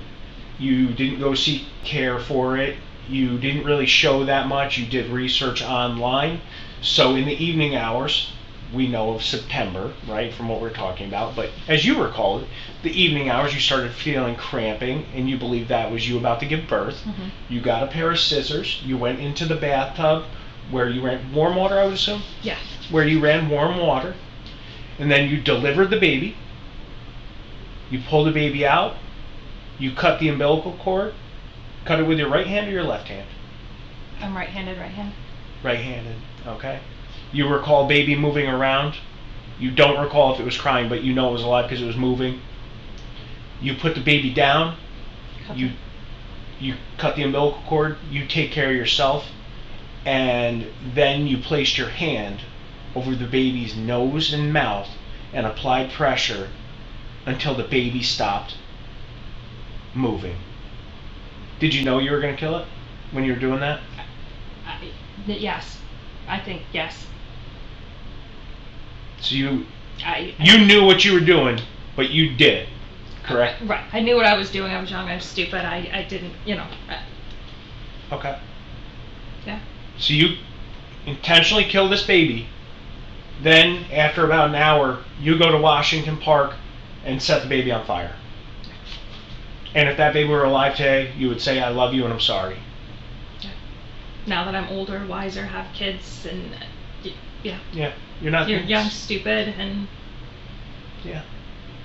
You didn't go seek care for it. You didn't really show that much. You did research online. So in the evening hours, we know of September, right, from what we're talking about. But as you recall it, the evening hours you started feeling cramping, and you believed that was you about to give birth. Mm-hmm. You got a pair of scissors. You went into the bathtub where you ran warm water, I would assume? Yeah. Where you ran warm water. And then you delivered the baby. You pulled the baby out. You cut the umbilical cord. Cut it with your right hand or your left hand? I'm right-handed, right hand. Right-handed, okay. You recall baby moving around. You don't recall if it was crying, but you know it was alive because it was moving. You put the baby down. You cut the umbilical cord. You take care of yourself. And then you placed your hand over the baby's nose and mouth and applied pressure until the baby stopped moving. Did you know you were going to kill it when you were doing that? Yes. I think yes. So you I knew what you were doing, but you did it, correct? Right. I knew what I was doing. I was young. I was stupid. I didn't, Okay. Yeah. So you intentionally kill this baby. Then, after about an hour, you go to Washington Park and set the baby on fire. And if that baby were alive today, you would say, I love you and I'm sorry. Now that I'm older, wiser, have kids, and yeah. Yeah. You're young, stupid, and yeah.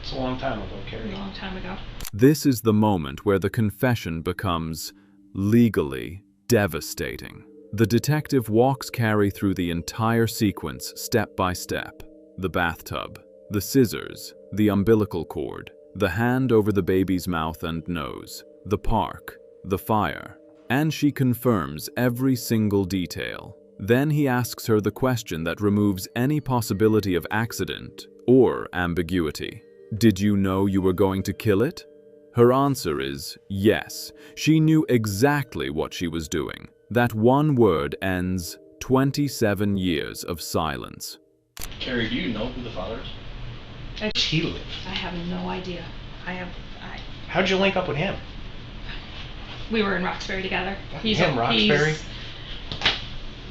It's a long time ago, Carrie. a long time ago. This is the moment where the confession becomes legally devastating. The detective walks Carrie through the entire sequence step by step. The bathtub, the scissors, the umbilical cord, the hand over the baby's mouth and nose, the park, the fire, and she confirms every single detail. Then he asks her the question that removes any possibility of accident or ambiguity. Did you know you were going to kill it? Her answer is yes. She knew exactly what she was doing. That one word ends 27 years of silence. Carrie, do you know who the father is? Where does he live? I have no idea. How'd you link up with him? We were in Roxbury together. Roxbury?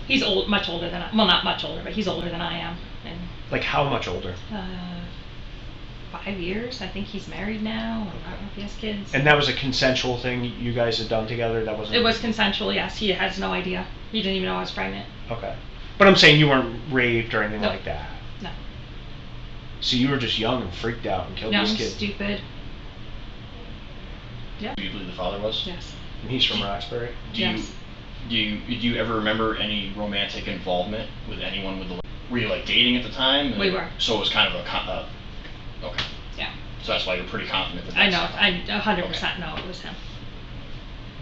He's old, much older than well, not much older, but he's older than I am. And Like how much older? 5 years. I think he's married now. I don't know if he has kids. And that was a consensual thing you guys had done together? That wasn't. It was consensual, yes. He has no idea. He didn't even know I was pregnant. Okay. But I'm saying you weren't raped or anything like that. No. So you were just young and freaked out and killed Young, this kid. stupid. Yeah. Do you believe the father was? Yes. And he's from Roxbury? Yes. Do you ever remember any romantic involvement with anyone with the? Were you like dating at the time? We were. So it was kind of okay. Yeah. So that's why you're pretty confident that. I know. That's I 100% know it was him.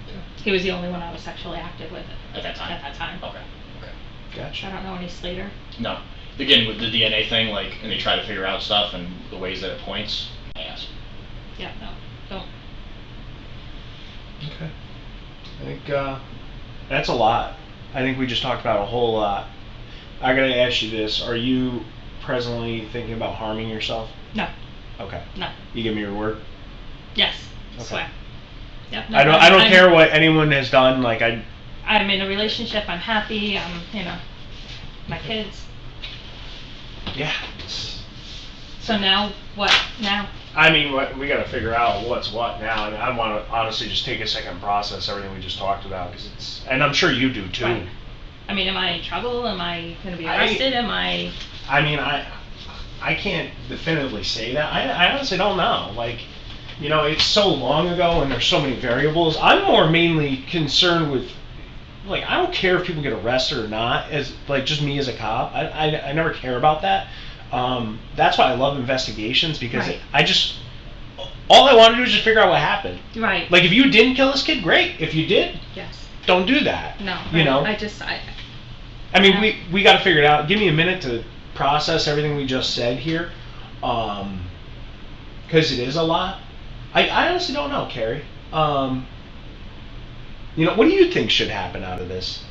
Okay. He was the only one I was sexually active with At that time. Okay. Okay. Gotcha. I don't know any Slater. No. Again, with the DNA thing, like, and they try to figure out stuff and the ways that it points. I ask. Yeah. No. Don't. Okay. think that's a lot. I think we just talked about a whole lot. I gotta ask you this: are you presently thinking about harming yourself? No. Okay. No. You give me your word. Yes. Okay. Swear. Yep. No, I don't care what anyone has done. Like I'm in a relationship. I'm happy. My kids. Yeah. So now what? Now. I mean, we got to figure out what's what now. And I want to honestly just take a second and process everything we just talked about, because and I'm sure you do too. Right. I mean, am I in trouble? Am I going to be arrested? I mean, I can't definitively say that. I honestly don't know. Like, it's so long ago and there's so many variables. I'm more mainly concerned with, like, I don't care if people get arrested or not, as like just me as a cop. I never care about that. That's why I love investigations, because right. All I want to do is just figure out what happened. Right. Like, if you didn't kill this kid, great. If you did, yes. Don't do that. No. Right. I mean, we got to figure it out. Give me a minute to process everything we just said here, because it is a lot. I honestly don't know, Carrie. What do you think should happen out of this?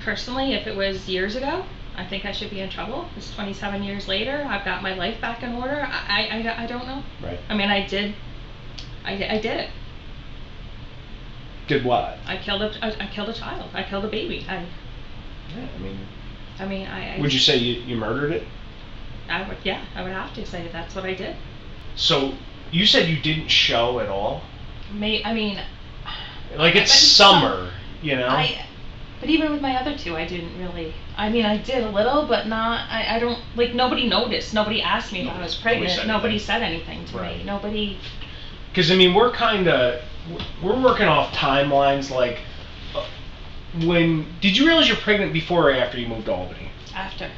Personally, if it was years ago, I think I should be in trouble. It's 27 years later. I've got my life back in order. I don't know. Right. I mean, I did it. Did what? I killed a child. I killed a baby. I mean, would you say you murdered it? I would. Yeah, I would have to say that's what I did. So you said you didn't show at all? Like, it's summer, But even with my other two, I didn't really. I mean, I did a little, but not. I don't, like, nobody noticed. Nobody asked me if I was pregnant. Nobody said anything to me. Nobody. Because we're working off timelines. Like, when did you realize you're pregnant, before or after you moved to Albany? After.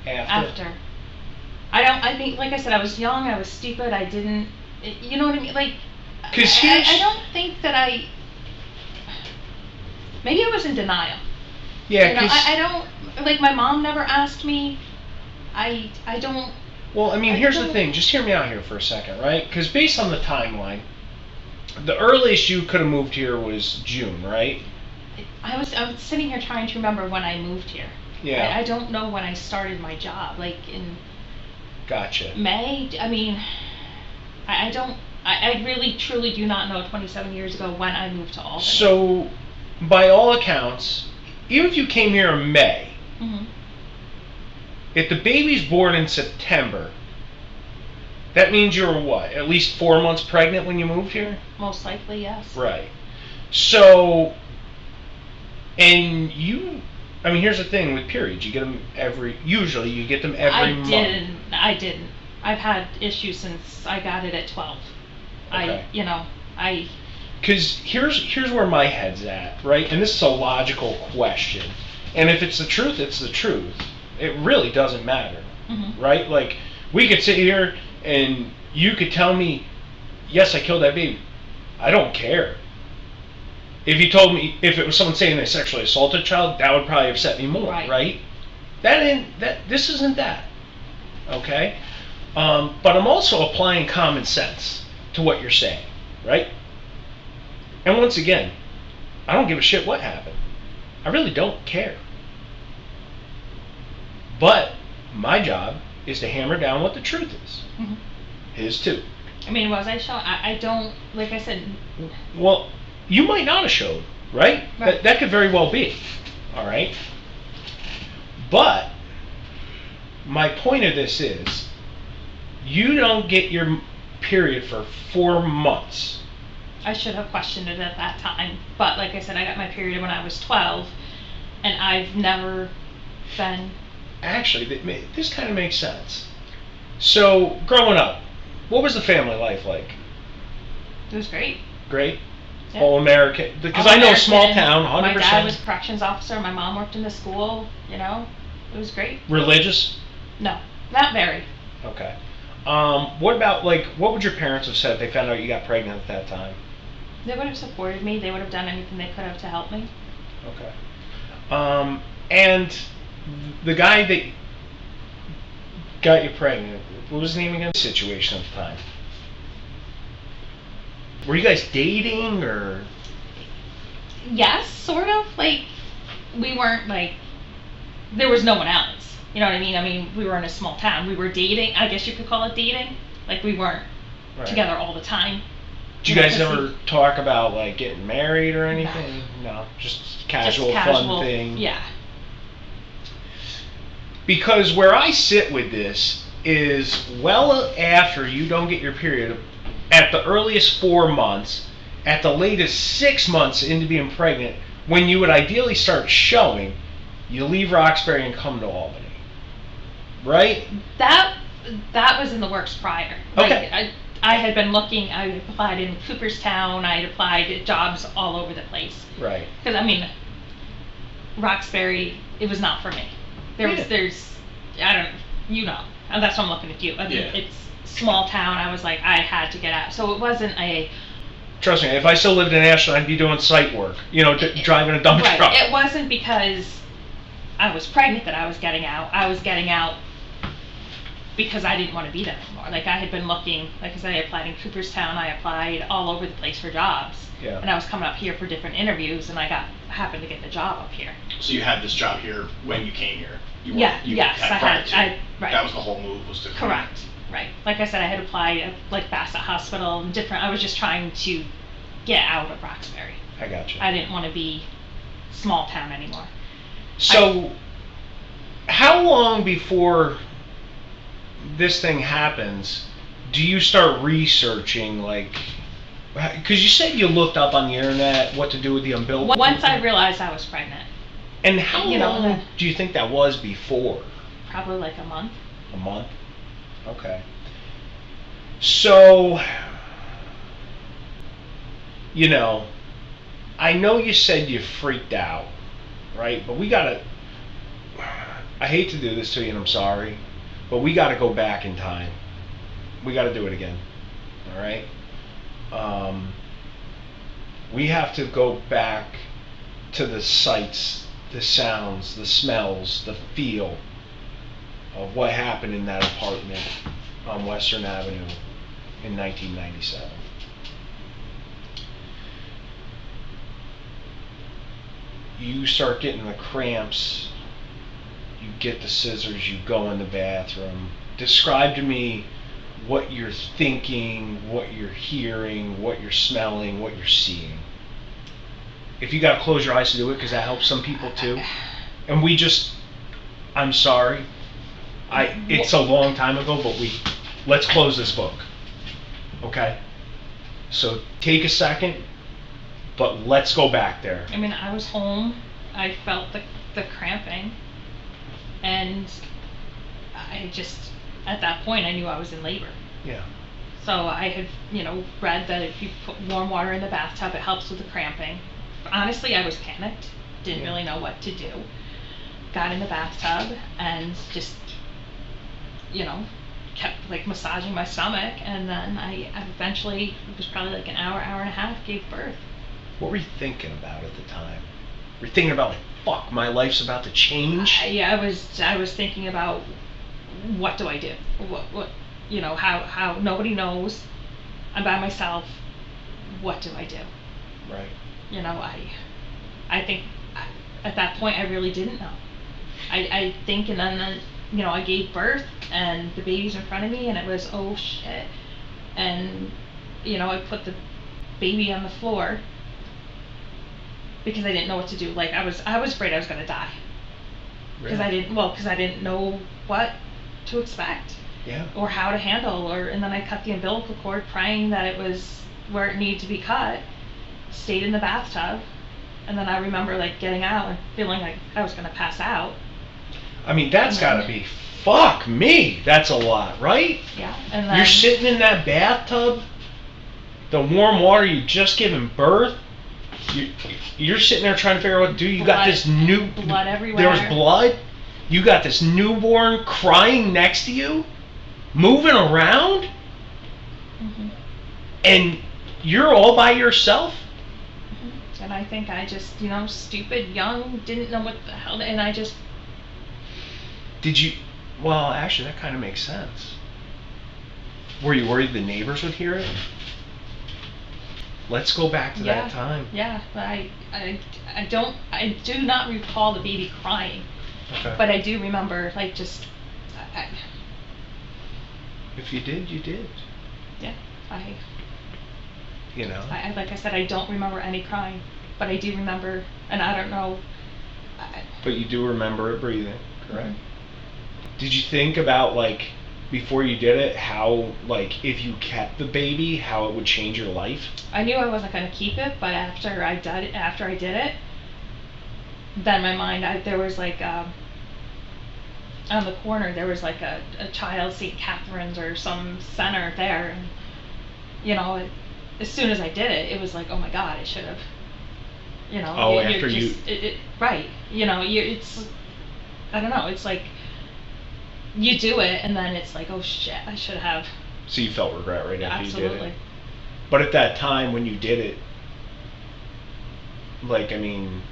After. I think, like I said, I was young. I was stupid. I didn't. You know what I mean? Like. Because I don't think that maybe I was in denial. Yeah, I don't, like, my mom never asked me. I don't. Well, I mean, here's the thing. Just hear me out here for a second, right? Because based on the timeline, the earliest you could have moved here was June, right? I was sitting here trying to remember when I moved here. Yeah. I don't know when I started my job, like in. Gotcha. May. I mean, I don't. I really, truly do not know 27 years ago when I moved to Albany. So, by all accounts, even if you came here in May, mm-hmm. if the baby's born in September, that means you were what? At least 4 months pregnant when you moved here? Most likely, yes. Right. So, and here's the thing with periods. You get them usually you get them every month. I didn't. I've had issues since I got it at 12. Okay. Because here's where my head's at, right? And this is a logical question. And if it's the truth, it's the truth. It really doesn't matter, mm-hmm. right? Like, we could sit here and you could tell me, yes, I killed that baby. I don't care. If you told me, if it was someone saying they sexually assaulted a child, that would probably upset me more, right? This isn't that, okay? But I'm also applying common sense to what you're saying, right? And once again, I don't give a shit what happened. I really don't care. But my job is to hammer down what the truth is. Mm-hmm. His too. I mean, was I showing? I don't, like I said. Well, you might not have showed, right? That could very well be, all right? But my point of this is, you don't get your period for 4 months. I should have questioned it at that time. But like I said, I got my period when I was 12, and I've never been. Actually, this kind of makes sense. So, growing up, what was the family life like? It was great. Great? Yeah. All American? Because I know a small town, 100%. My dad was a corrections officer. My mom worked in the school. It was great. Religious? No, not very. Okay. What about, like, what would your parents have said if they found out you got pregnant at that time? They would have supported me. They would have done anything they could have to help me. Okay. And the guy that got you pregnant, what was his name again? Situation at the time. Were you guys dating or? Yes, sort of. Like, we weren't like, there was no one else. You know what I mean? I mean, we were in a small town. We were dating. I guess you could call it dating. Like, we weren't together all the time. Did you guys ever talk about like getting married or anything? No, just casual fun thing. Yeah. Because where I sit with this is well after you don't get your period, at the earliest 4 months, at the latest 6 months into being pregnant, when you would ideally start showing, you leave Roxbury and come to Albany. Right? That was in the works prior. Okay. Like, I had been looking, I had applied in Cooperstown, I had applied at jobs all over the place. Right. Because, I mean, Roxbury, it was not for me. There's, I don't know, you know, and that's why I'm looking at you. I mean, it's small town, I was like, I had to get out. So it wasn't a... Trust me, if I still lived in Ashland, I'd be doing site work, driving a dump truck. It wasn't because I was pregnant that I was getting out. I was getting out because I didn't want to be there anymore. Like, I had been looking, like I said, I applied in Cooperstown, I applied all over the place for jobs. Yeah. And I was coming up here for different interviews, and I happened to get the job up here. So you had this job here when you came here? Yes, I had. Right. That was the whole move, was to come. Correct. Right. Like I said, I had applied at like Bassett Hospital and different. I was just trying to get out of Roxbury. I got you. I didn't want to be small town anymore. So, how long before this thing happens do you start researching, like, because you said you looked up on the internet what to do with the umbilical? Once I realized I was pregnant. And how long do you think that was before? Probably like a month. A month? Okay. So, I know you said you freaked out, right? But I hate to do this to you and I'm sorry, but we gotta go back in time. We gotta do it again, all right? We have to go back to the sights, the sounds, the smells, the feel of what happened in that apartment on Western Avenue in 1997. You start getting the cramps, you get the scissors, you go in the bathroom. Describe to me what you're thinking, what you're hearing, what you're smelling, what you're seeing. If you gotta close your eyes to do it, because that helps some people too. And I'm sorry, it's a long time ago, but let's close this book, okay? So take a second, but let's go back there. I mean, I was home, I felt the cramping, and I just, at that point, I knew I was in labor. Yeah. So I had, read that if you put warm water in the bathtub, it helps with the cramping. Honestly, I was panicked, didn't really know what to do. Got in the bathtub and just, kept like massaging my stomach, and then I eventually, it was probably like an hour and a half, gave birth. What were you thinking about at the time? Were you thinking about like, fuck, my life's about to change? I was thinking about, what do I do? What how nobody knows. I'm by myself. What do I do? Right. I think at that point I really didn't know. I think, and then I gave birth and the baby's in front of me and it was, oh shit. And I put the baby on the floor because I didn't know what to do. Like I was afraid I was going to die. Because Really? because I didn't know what to expect. Yeah. Or how to handle, and then I cut the umbilical cord praying that it was where it needed to be cut, stayed in the bathtub, and then I remember like getting out and feeling like I was going to pass out. I mean, that's gotta be, fuck me, that's a lot, right? Yeah, and then... You're sitting in that bathtub, the warm water, you just given birth, you're sitting there trying to figure out what to do, you got this new... Blood everywhere. There was blood, you got this newborn crying next to you, moving around, and you're all by yourself? And I think I just, stupid, young, didn't know what the hell, and I just... Did you... Well, actually, that kind of makes sense. Were you worried the neighbors would hear it? Let's go back to Yeah. that time. Yeah, but I do not recall the baby crying, Okay. but I do remember like just, I, If you did, you did. yeah, I like I said, I don't remember any crying, but I do remember, and I don't know. But you do remember it breathing, correct? Mm-hmm. Did you think about, like, before you did it, how, like, if you kept the baby, how it would change your life? I knew I wasn't going to keep it, but after I did it, then my mind, there was like, on the corner, there was like a child St. Catherine's or some center there, and, you know, as soon as I did it, it was like, oh my God, I should have, you know. Oh, you're after just, you... right, you know, it's, I don't know, it's like, you do it, and then it's like, oh shit, I should have. So you felt regret right after Absolutely. you did it? But at that time when you did it, like, I mean,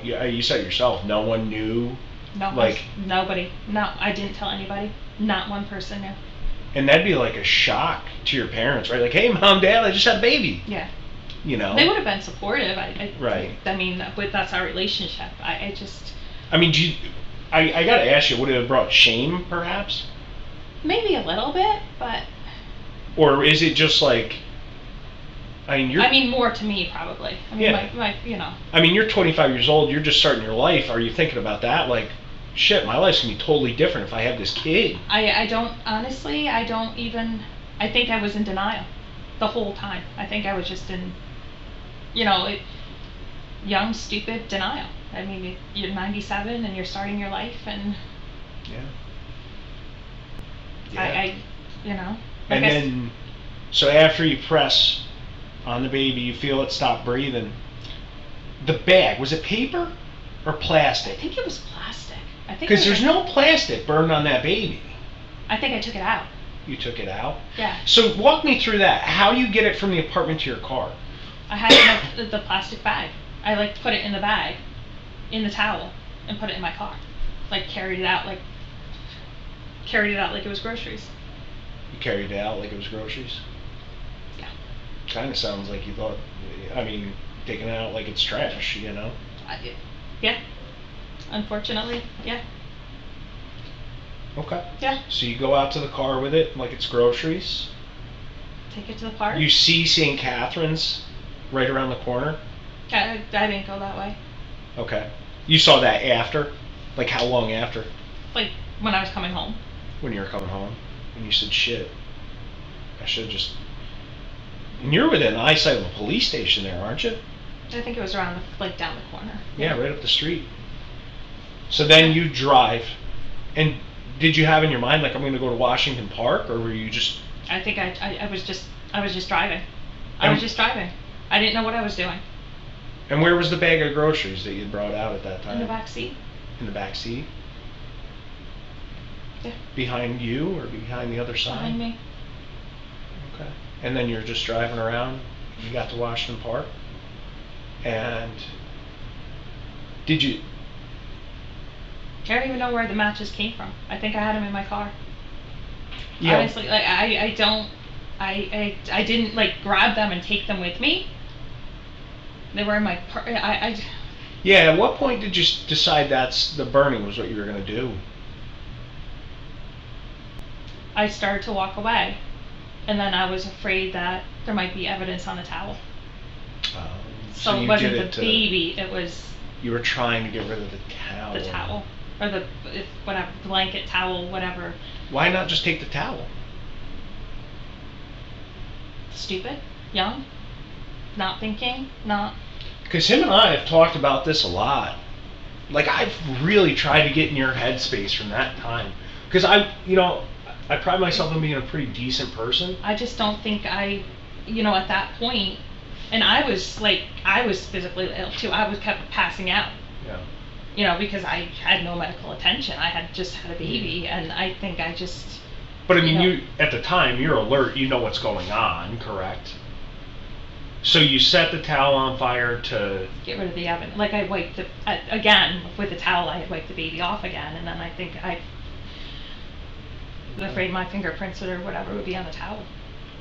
you said yourself, no one knew? No, like, nobody. No, I didn't tell anybody. Not one person knew. And that'd be like a shock to your parents, right? Like, hey, Mom, Dad, I just had a baby. Yeah. You know? They would have been supportive. Right. I mean, that's our relationship. I just... I mean, I gotta ask you, would it have brought shame, perhaps? Maybe a little bit, but... Or is it just like... I mean, more to me, probably. I mean, yeah. my, you know... I mean, you're 25 years old, you're just starting your life. Are you thinking about that? Like, shit, my life's gonna be totally different if I have this kid. I don't, honestly, I don't even... I think I was in denial the whole time. I think I was just in, you know, young, stupid denial. I mean, you're 97 and you're starting your life, and... Yeah. You know... And then, so after you press on the baby, you feel it stop breathing. The bag, was it paper or plastic? I think it was plastic. Because there's no plastic burned on that baby. I think I took it out. You took it out? Yeah. So walk me through that. How do you get it from the apartment to your car? I had the plastic bag. I like put it in the bag, in the towel, and put it in my car. Like carried it out like it was groceries. You carried it out like it was groceries? Yeah. Kind of sounds like you thought, I mean, taking it out like it's trash, you know? Yeah. Unfortunately, yeah. Okay. Yeah. So you go out to the car with it like it's groceries. Take it to the park. You see St. Catherine's right around the corner? I didn't go that way. Okay. You saw that after? Like how long after? Like when I was coming home. When you were coming home? And you said, shit, I should have just... And you're within eyesight of a police station there, aren't you? I think it was around, like, down the corner. Yeah, right up the street. So then you drive, and did you have in your mind, like, I'm going to go to Washington Park, or were you just... I think I was just driving. I was just driving. I didn't know what I was doing. And where was the bag of groceries that you brought out at that time? In the back seat. In the back seat? Yeah. Behind you or behind the other side? Behind me. Okay. And then you're just driving around. You got to Washington Park. And did you... I don't even know where the matches came from. I think I had them in my car. Yeah. Honestly, like I didn't like grab them and take them with me. They were in my Yeah, at what point did you decide that's the burning was what you were going to do? I started to walk away, and then I was afraid that there might be evidence on the towel. So it wasn't the baby, it was... You were trying to get rid of the towel. The towel. Or the whatever, blanket, towel, whatever. Why not just take the towel? Stupid, young, not thinking, not... Because him and I have talked about this a lot. Like, I've really tried to get in your headspace from that time. Because I pride myself on being a pretty decent person. I just don't think at that point, and I was physically ill too. I kept passing out. Yeah. Because I had no medical attention. I had just had a baby, and I think I just... But I mean, you at the time, you're alert, you know what's going on, correct? So you set the towel on fire to... Get rid of the evidence. Like, I wiped again, with the towel, I had wiped the baby off again, and then I think I was afraid my fingerprints or whatever would be on the towel.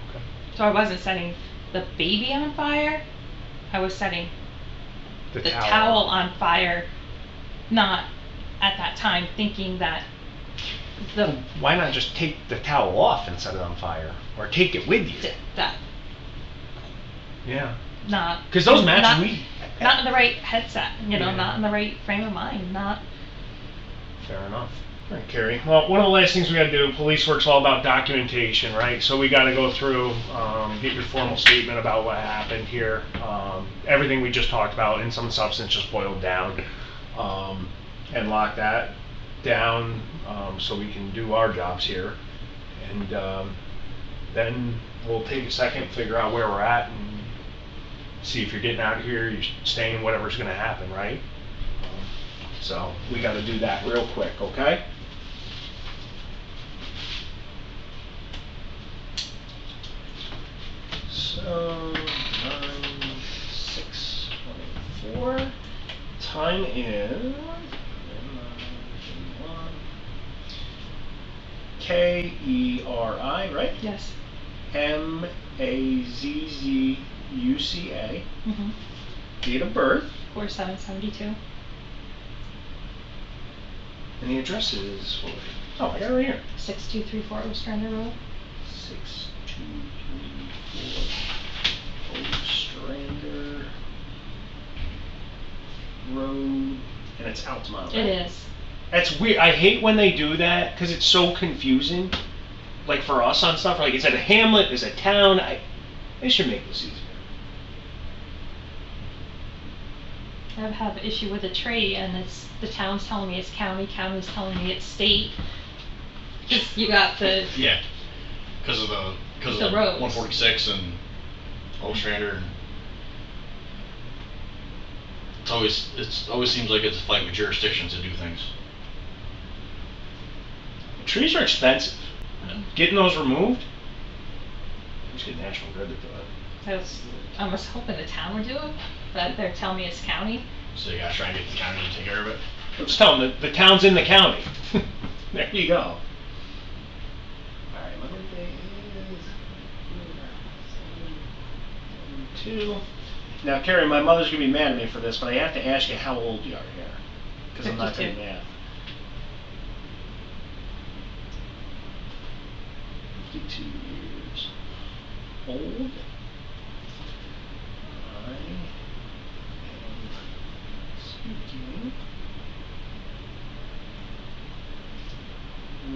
Okay. So I wasn't setting the baby on fire, I was setting The the towel on fire, not at that time thinking that the Why not just take the towel off and set it on fire, or take it with you? that Yeah. not Because those matches not in the right headset, Yeah. not in the right frame of mind, not. Fair enough. All right, Carrie. Well, one of the last things we got to do, police work's all about documentation, right? So we got to go through, get your formal statement about what happened here, everything we just talked about in some substance just boiled down, and lock that down so we can do our jobs here. And then we'll take a second, figure out where we're at, and see if you're getting out of here, you're staying, whatever's going to happen, right? So we got to do that real quick, okay? So 9:06:24. Time is Keri, right? Yes. Mazzuca. Mm-hmm. Date of birth. 4772. And the address is, oh, I got it right here. 6234 Ostrander Road. 6234 Ostrander Road. And it's Altamont, right? It is. That's weird. I hate when they do that because it's so confusing. Like for us on stuff, like is it a hamlet, is it a town? They should make this easier. I have an issue with a tree, and it's the town's telling me it's county, county's telling me it's state. You got the Yeah, because of the roads. 146 and Ostrander. It always seems like it's a fight with jurisdictions to do things. Trees are expensive. Getting those removed, just get National Grid to do it. I was hoping the town would do it, but they're telling me it's county. So you gotta try and get the county to take care of it. Let's tell them the town's in the county. There you go. All right, my birthday is 2. Now, Carrie, my mother's gonna be mad at me for this, but I have to ask you how old you are here, because I'm not good at 52. math. 52 years old. I am speaking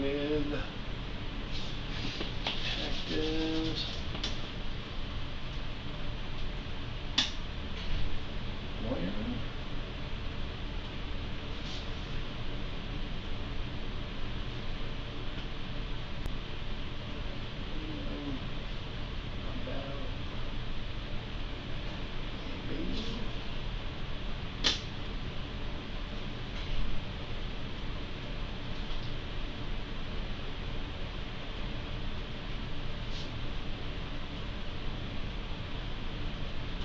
with detectives lawyer.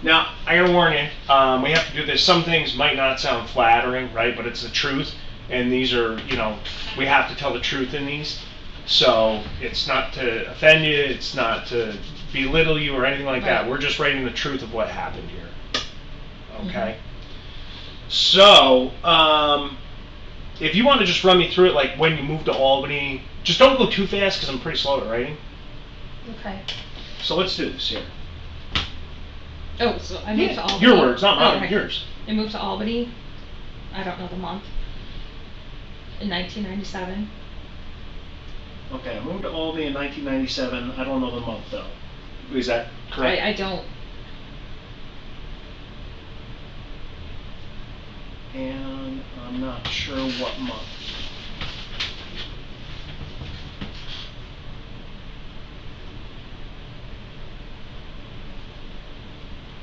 Now, I gotta warn you, we have to do this. Some things might not sound flattering, right? But it's the truth, and these are, we have to tell the truth in these. So it's not to offend you, it's not to belittle you or anything like that. Right. We're just writing the truth of what happened here. Okay? So, if you want to just run me through it, like when you moved to Albany, just don't go too fast because I'm pretty slow at writing. Okay. So let's do this here. Oh, so I moved to Albany. Your words, not mine, right. yours. I moved to Albany. I don't know the month. In 1997. Okay, I moved to Albany in 1997. I don't know the month though. Is that correct? I don't. And I'm not sure what month.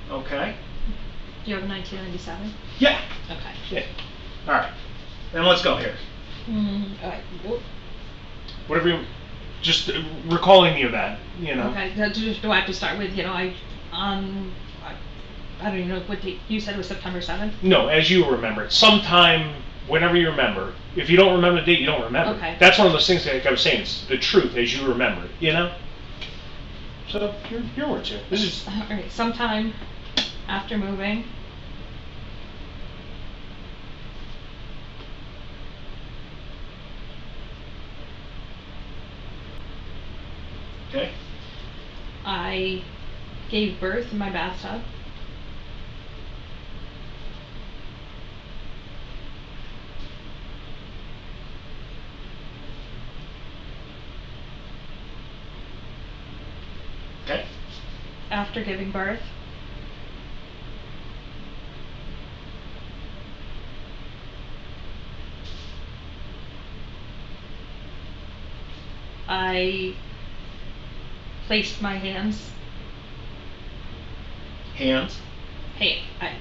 Okay. Do you have 1997? Yeah. Okay. Yeah. All right. Then let's go here. All right. Whatever you, just recalling the event, Okay. Do I have to start with, I don't even know what date you said it was September 7th? No, as you remember it. Sometime, whenever you remember. If you don't remember the date, you don't remember. Okay. That's one of those things like I was saying. It's the truth as you remember it, So your words here. This is Alright, sometime after moving, okay. I gave birth in my bathtub. Okay. After giving birth, I placed my hands. Hands. Hey, I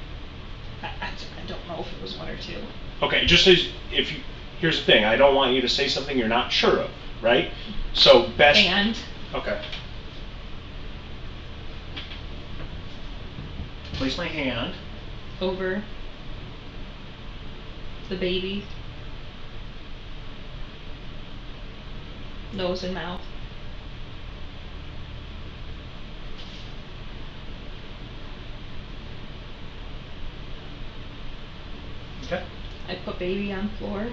don't know if it was one or two. Okay, just as if you. Here's the thing. I don't want you to say something you're not sure of, right? So best. And Okay. Place my hand. over the baby, nose and mouth. Okay. I put baby on floor.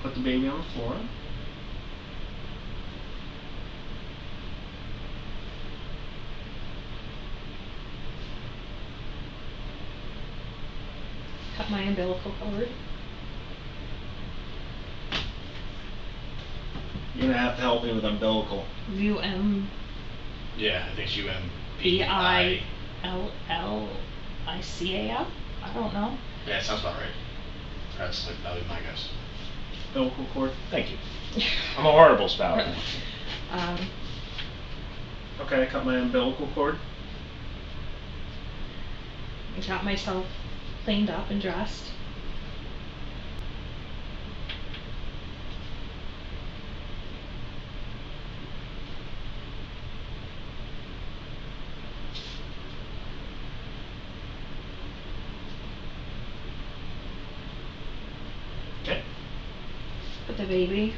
Put the baby on the floor. Cut my umbilical cord. You're gonna have to help me with umbilical. UMBILLICA. Yeah, I think it's I don't know. Yeah, it sounds about right. That's like, that would be my guess. Umbilical cord. Thank you. I'm a horrible speller. Okay, I cut my umbilical cord. I got myself cleaned up and dressed. Okay. Put the baby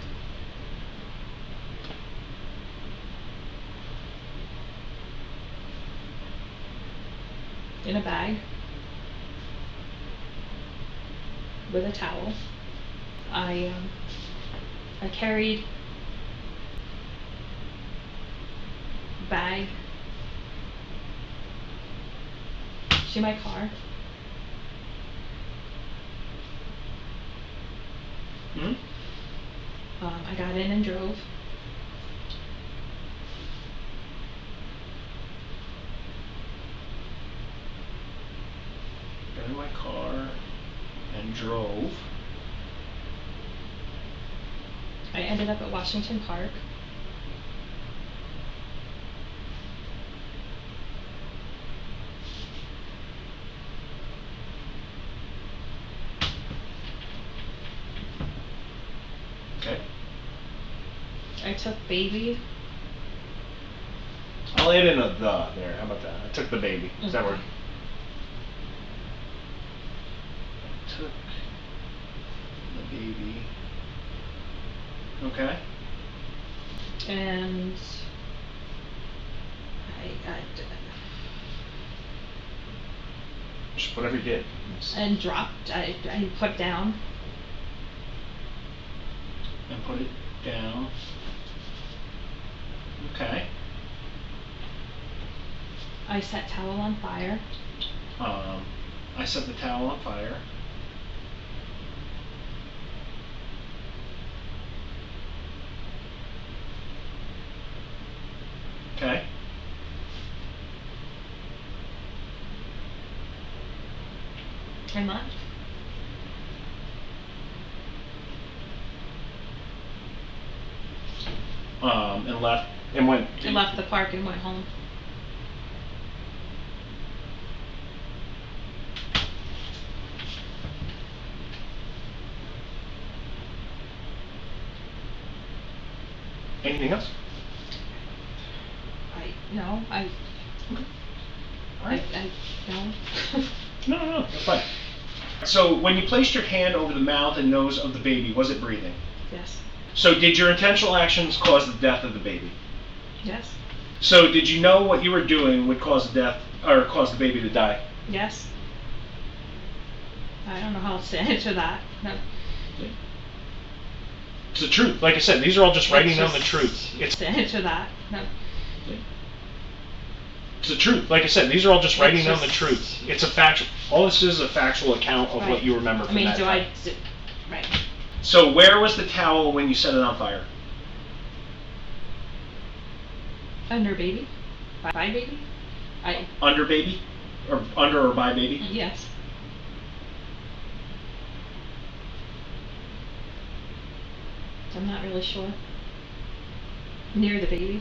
in a bag with a towel. I carried bag to my car. Hmm. I got in and drove. Got in my car and drove. I ended up at Washington Park. Okay. I took baby. I'll add in a the there. How about that? I took the baby. Does that work? I took the baby. Okay. And Just whatever you did. and dropped. I put down. And put it down. Okay. I set towel on fire. I set the towel on fire. Okay. And left. And left and went. And left the park and went home. Anything else? No. All right. No. No, that's fine. So when you placed your hand over the mouth and nose of the baby, was it breathing? Yes. So did your intentional actions cause the death of the baby? Yes. So did you know what you were doing would cause the death or cause the baby to die? Yes. I don't know how else to answer that. No. It's the truth. Like I said, these are all just writing down the truth. It's to answer that. No. It's the truth. Like I said, these are all just writing down the truth. It's a factual. All this is a factual account of what you remember from that time. Right. So where was the towel when you set it on fire? Under baby? By baby? Under baby? Or under or by baby? Yes. I'm not really sure. Near the baby.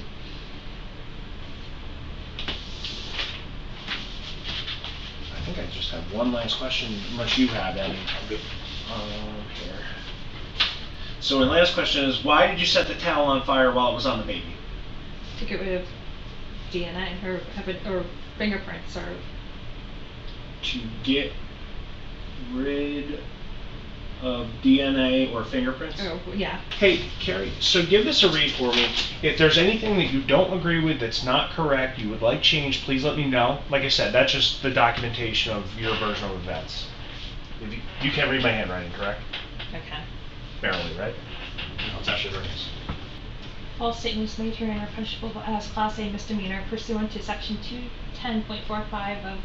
I think I just have one last question, unless you have any. Here. So my last question is, why did you set the towel on fire while it was on the baby? To get rid of DNA or fingerprints or. To get rid of DNA or fingerprints? Oh, yeah. Hey, Carrie, so give this a read for me. If there's anything that you don't agree with that's not correct, you would like changed, please let me know. Like I said, that's just the documentation of your version of events. If you can't read my handwriting, correct? Okay. Barely, right? No, it's actually very nice. False statements made herein are punishable as Class A misdemeanor pursuant to Section 210.45 of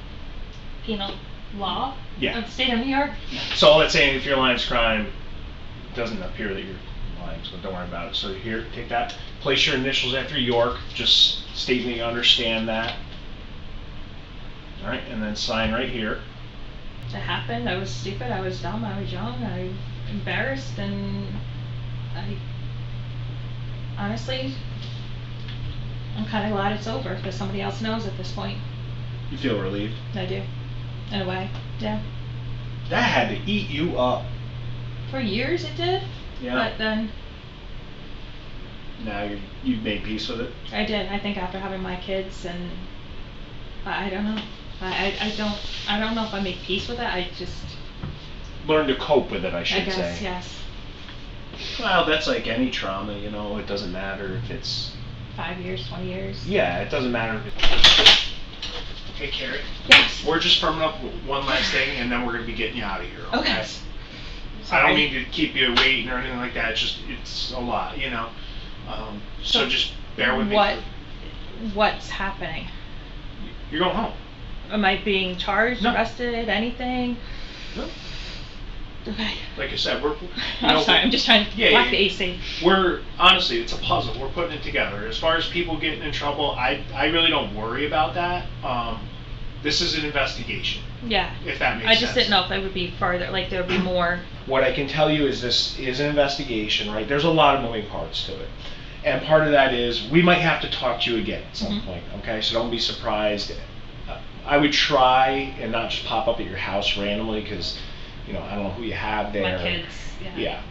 Penal Law of the State of New York. So all that's saying, if you're lying is crime, it doesn't appear that you're lying, so don't worry about it. So here, take that. Place your initials after York. Just state that you understand that. All right, and then sign right here. It happened. I was stupid. I was dumb. I was young. I was embarrassed, and honestly, I'm kind of glad it's over because somebody else knows at this point. You feel relieved? I do. In a way, yeah. That had to eat you up. For years it did. Yeah. But then. Now you've made peace with it? I did. I think after having my kids, and I don't know. I don't know if I made peace with it. I just. Learn to cope with it, I should say. I guess, yes. Well, that's like any trauma, you know. It doesn't matter if it's 5 years, 20 years. Yeah, it doesn't matter if it's. Hey, Carrie. Yes. We're just firming up one last thing, and then we're going to be getting you out of here. Okay. I don't mean to keep you waiting or anything like that. It's a lot, you know. So just bear with me. What's happening? You're going home. Am I being charged, arrested, anything? No. Okay. Like I said, we're. I'm sorry. I'm just trying to block the AC. We're honestly, it's a puzzle. We're putting it together. As far as people getting in trouble, I really don't worry about that. This is an investigation. Yeah. If that makes sense. I just didn't know if it would be farther, like there would be more. What I can tell you is this is an investigation, right? There's a lot of moving parts to it. And part of that is we might have to talk to you again at some point, okay? So don't be surprised. I would try and not just pop up at your house randomly because, you know, I don't know who you have there. My kids, yeah.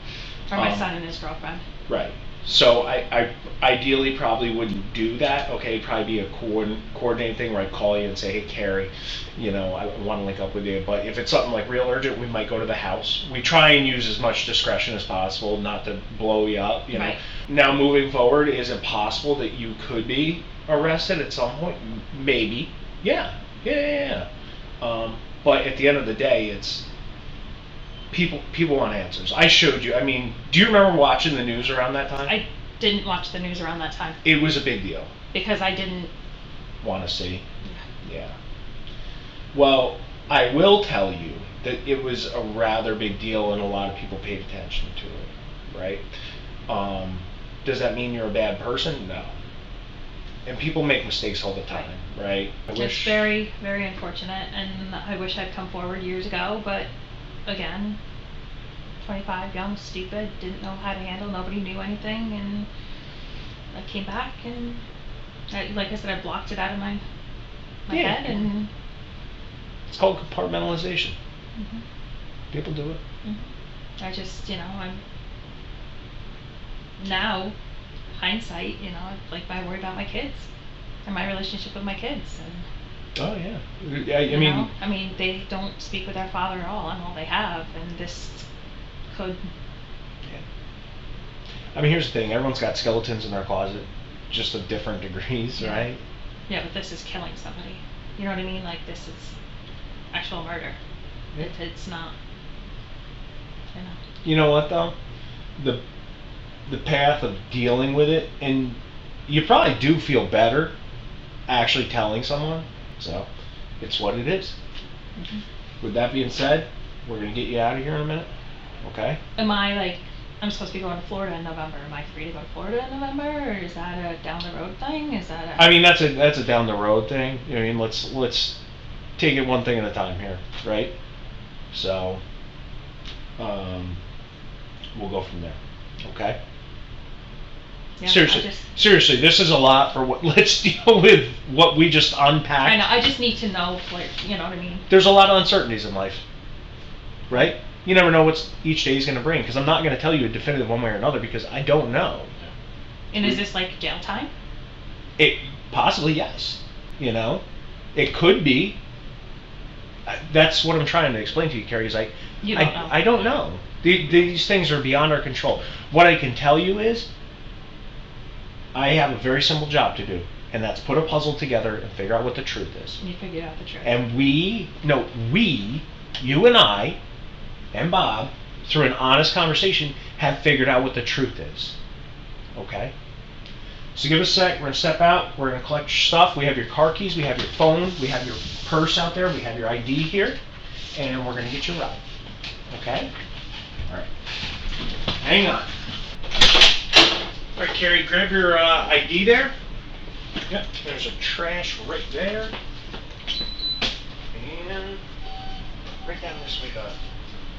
Or my son and his girlfriend. Right. So I ideally probably wouldn't do that, okay? It'd probably be a coordinated thing where I'd call you and say, hey, Carrie, you know, I want to link up with you. But if it's something like real urgent, we might go to the house. We try and use as much discretion as possible not to blow you up, you know. Right. Now, moving forward, is it possible that you could be arrested at some point? Maybe. Yeah. But at the end of the day, it's people want answers. I showed you. I mean, do you remember watching the news around that time? I didn't watch the news around that time. It was a big deal. Because I didn't want to see. Yeah. Well, I will tell you that it was a rather big deal and a lot of people paid attention to it, right? Does that mean you're a bad person? No. And people make mistakes all the time, right? It's very, very unfortunate, and I wish I'd come forward years ago, but again, 25, young, stupid, didn't know how to handle, nobody knew anything, and I came back, and like I said, I blocked it out of my head, and it's called compartmentalization. Mm-hmm. People do it. Mm-hmm. I just, I'm now, hindsight, I worry about my kids and my relationship with my kids, and oh yeah, I mean they don't speak with their father at all. I'm all they have, and this could. Yeah. I mean, here's the thing. Everyone's got skeletons in their closet, just of different degrees, Yeah. right? Yeah, but this is killing somebody. You know what I mean? Like, this is actual murder. If it's not, you know. You know what, though? The path of dealing with it, and you probably do feel better actually telling someone. So, it's what it is. With that being said, we're going to get you out of here in a minute. Okay? Am I, like, I'm supposed to be going to Florida in November. Am I free to go to Florida in November, or is that a down the road thing? Is that a... I mean, that's a down the road thing. I mean, let's take it one thing at a time here, right? So, we'll go from there. Okay? Yeah, Seriously, this is a lot for what. Let's deal with what we just unpacked. I know. I just need to know, like, you know what I mean? There's a lot of uncertainties in life, right? You never know what each day is going to bring, because I'm not going to tell you a definitive one way or another because I don't know. And is this like jail time? It possibly, yes. You know, it could be. That's what I'm trying to explain to you, Carrie. Is like You don't know. I don't know. These things are beyond our control. What I can tell you is, I have a very simple job to do, and that's put a puzzle together and figure out what the truth is. And you figured out the truth. And you and I, and Bob, through an honest conversation, have figured out what the truth is. Okay? So give us a sec. We're going to step out. We're going to collect your stuff. We have your car keys. We have your phone. We have your purse out there. We have your ID here. And we're going to get you a ride. Okay? All right. Hang on. All right, Carrie, grab your ID there. Yep, there's a trash right there. And right down this way,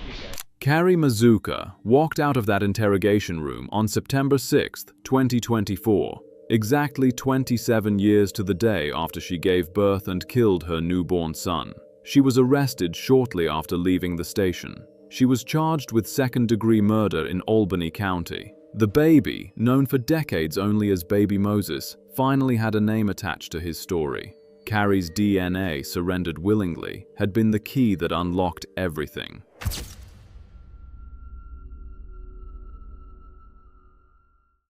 these guys. Carrie Mazuka walked out of that interrogation room on September 6, 2024, exactly 27 years to the day after she gave birth and killed her newborn son. She was arrested shortly after leaving the station. She was charged with second-degree murder in Albany County. The baby, known for decades only as Baby Moses, finally had a name attached to his story. Carrie's DNA, surrendered willingly, had been the key that unlocked everything.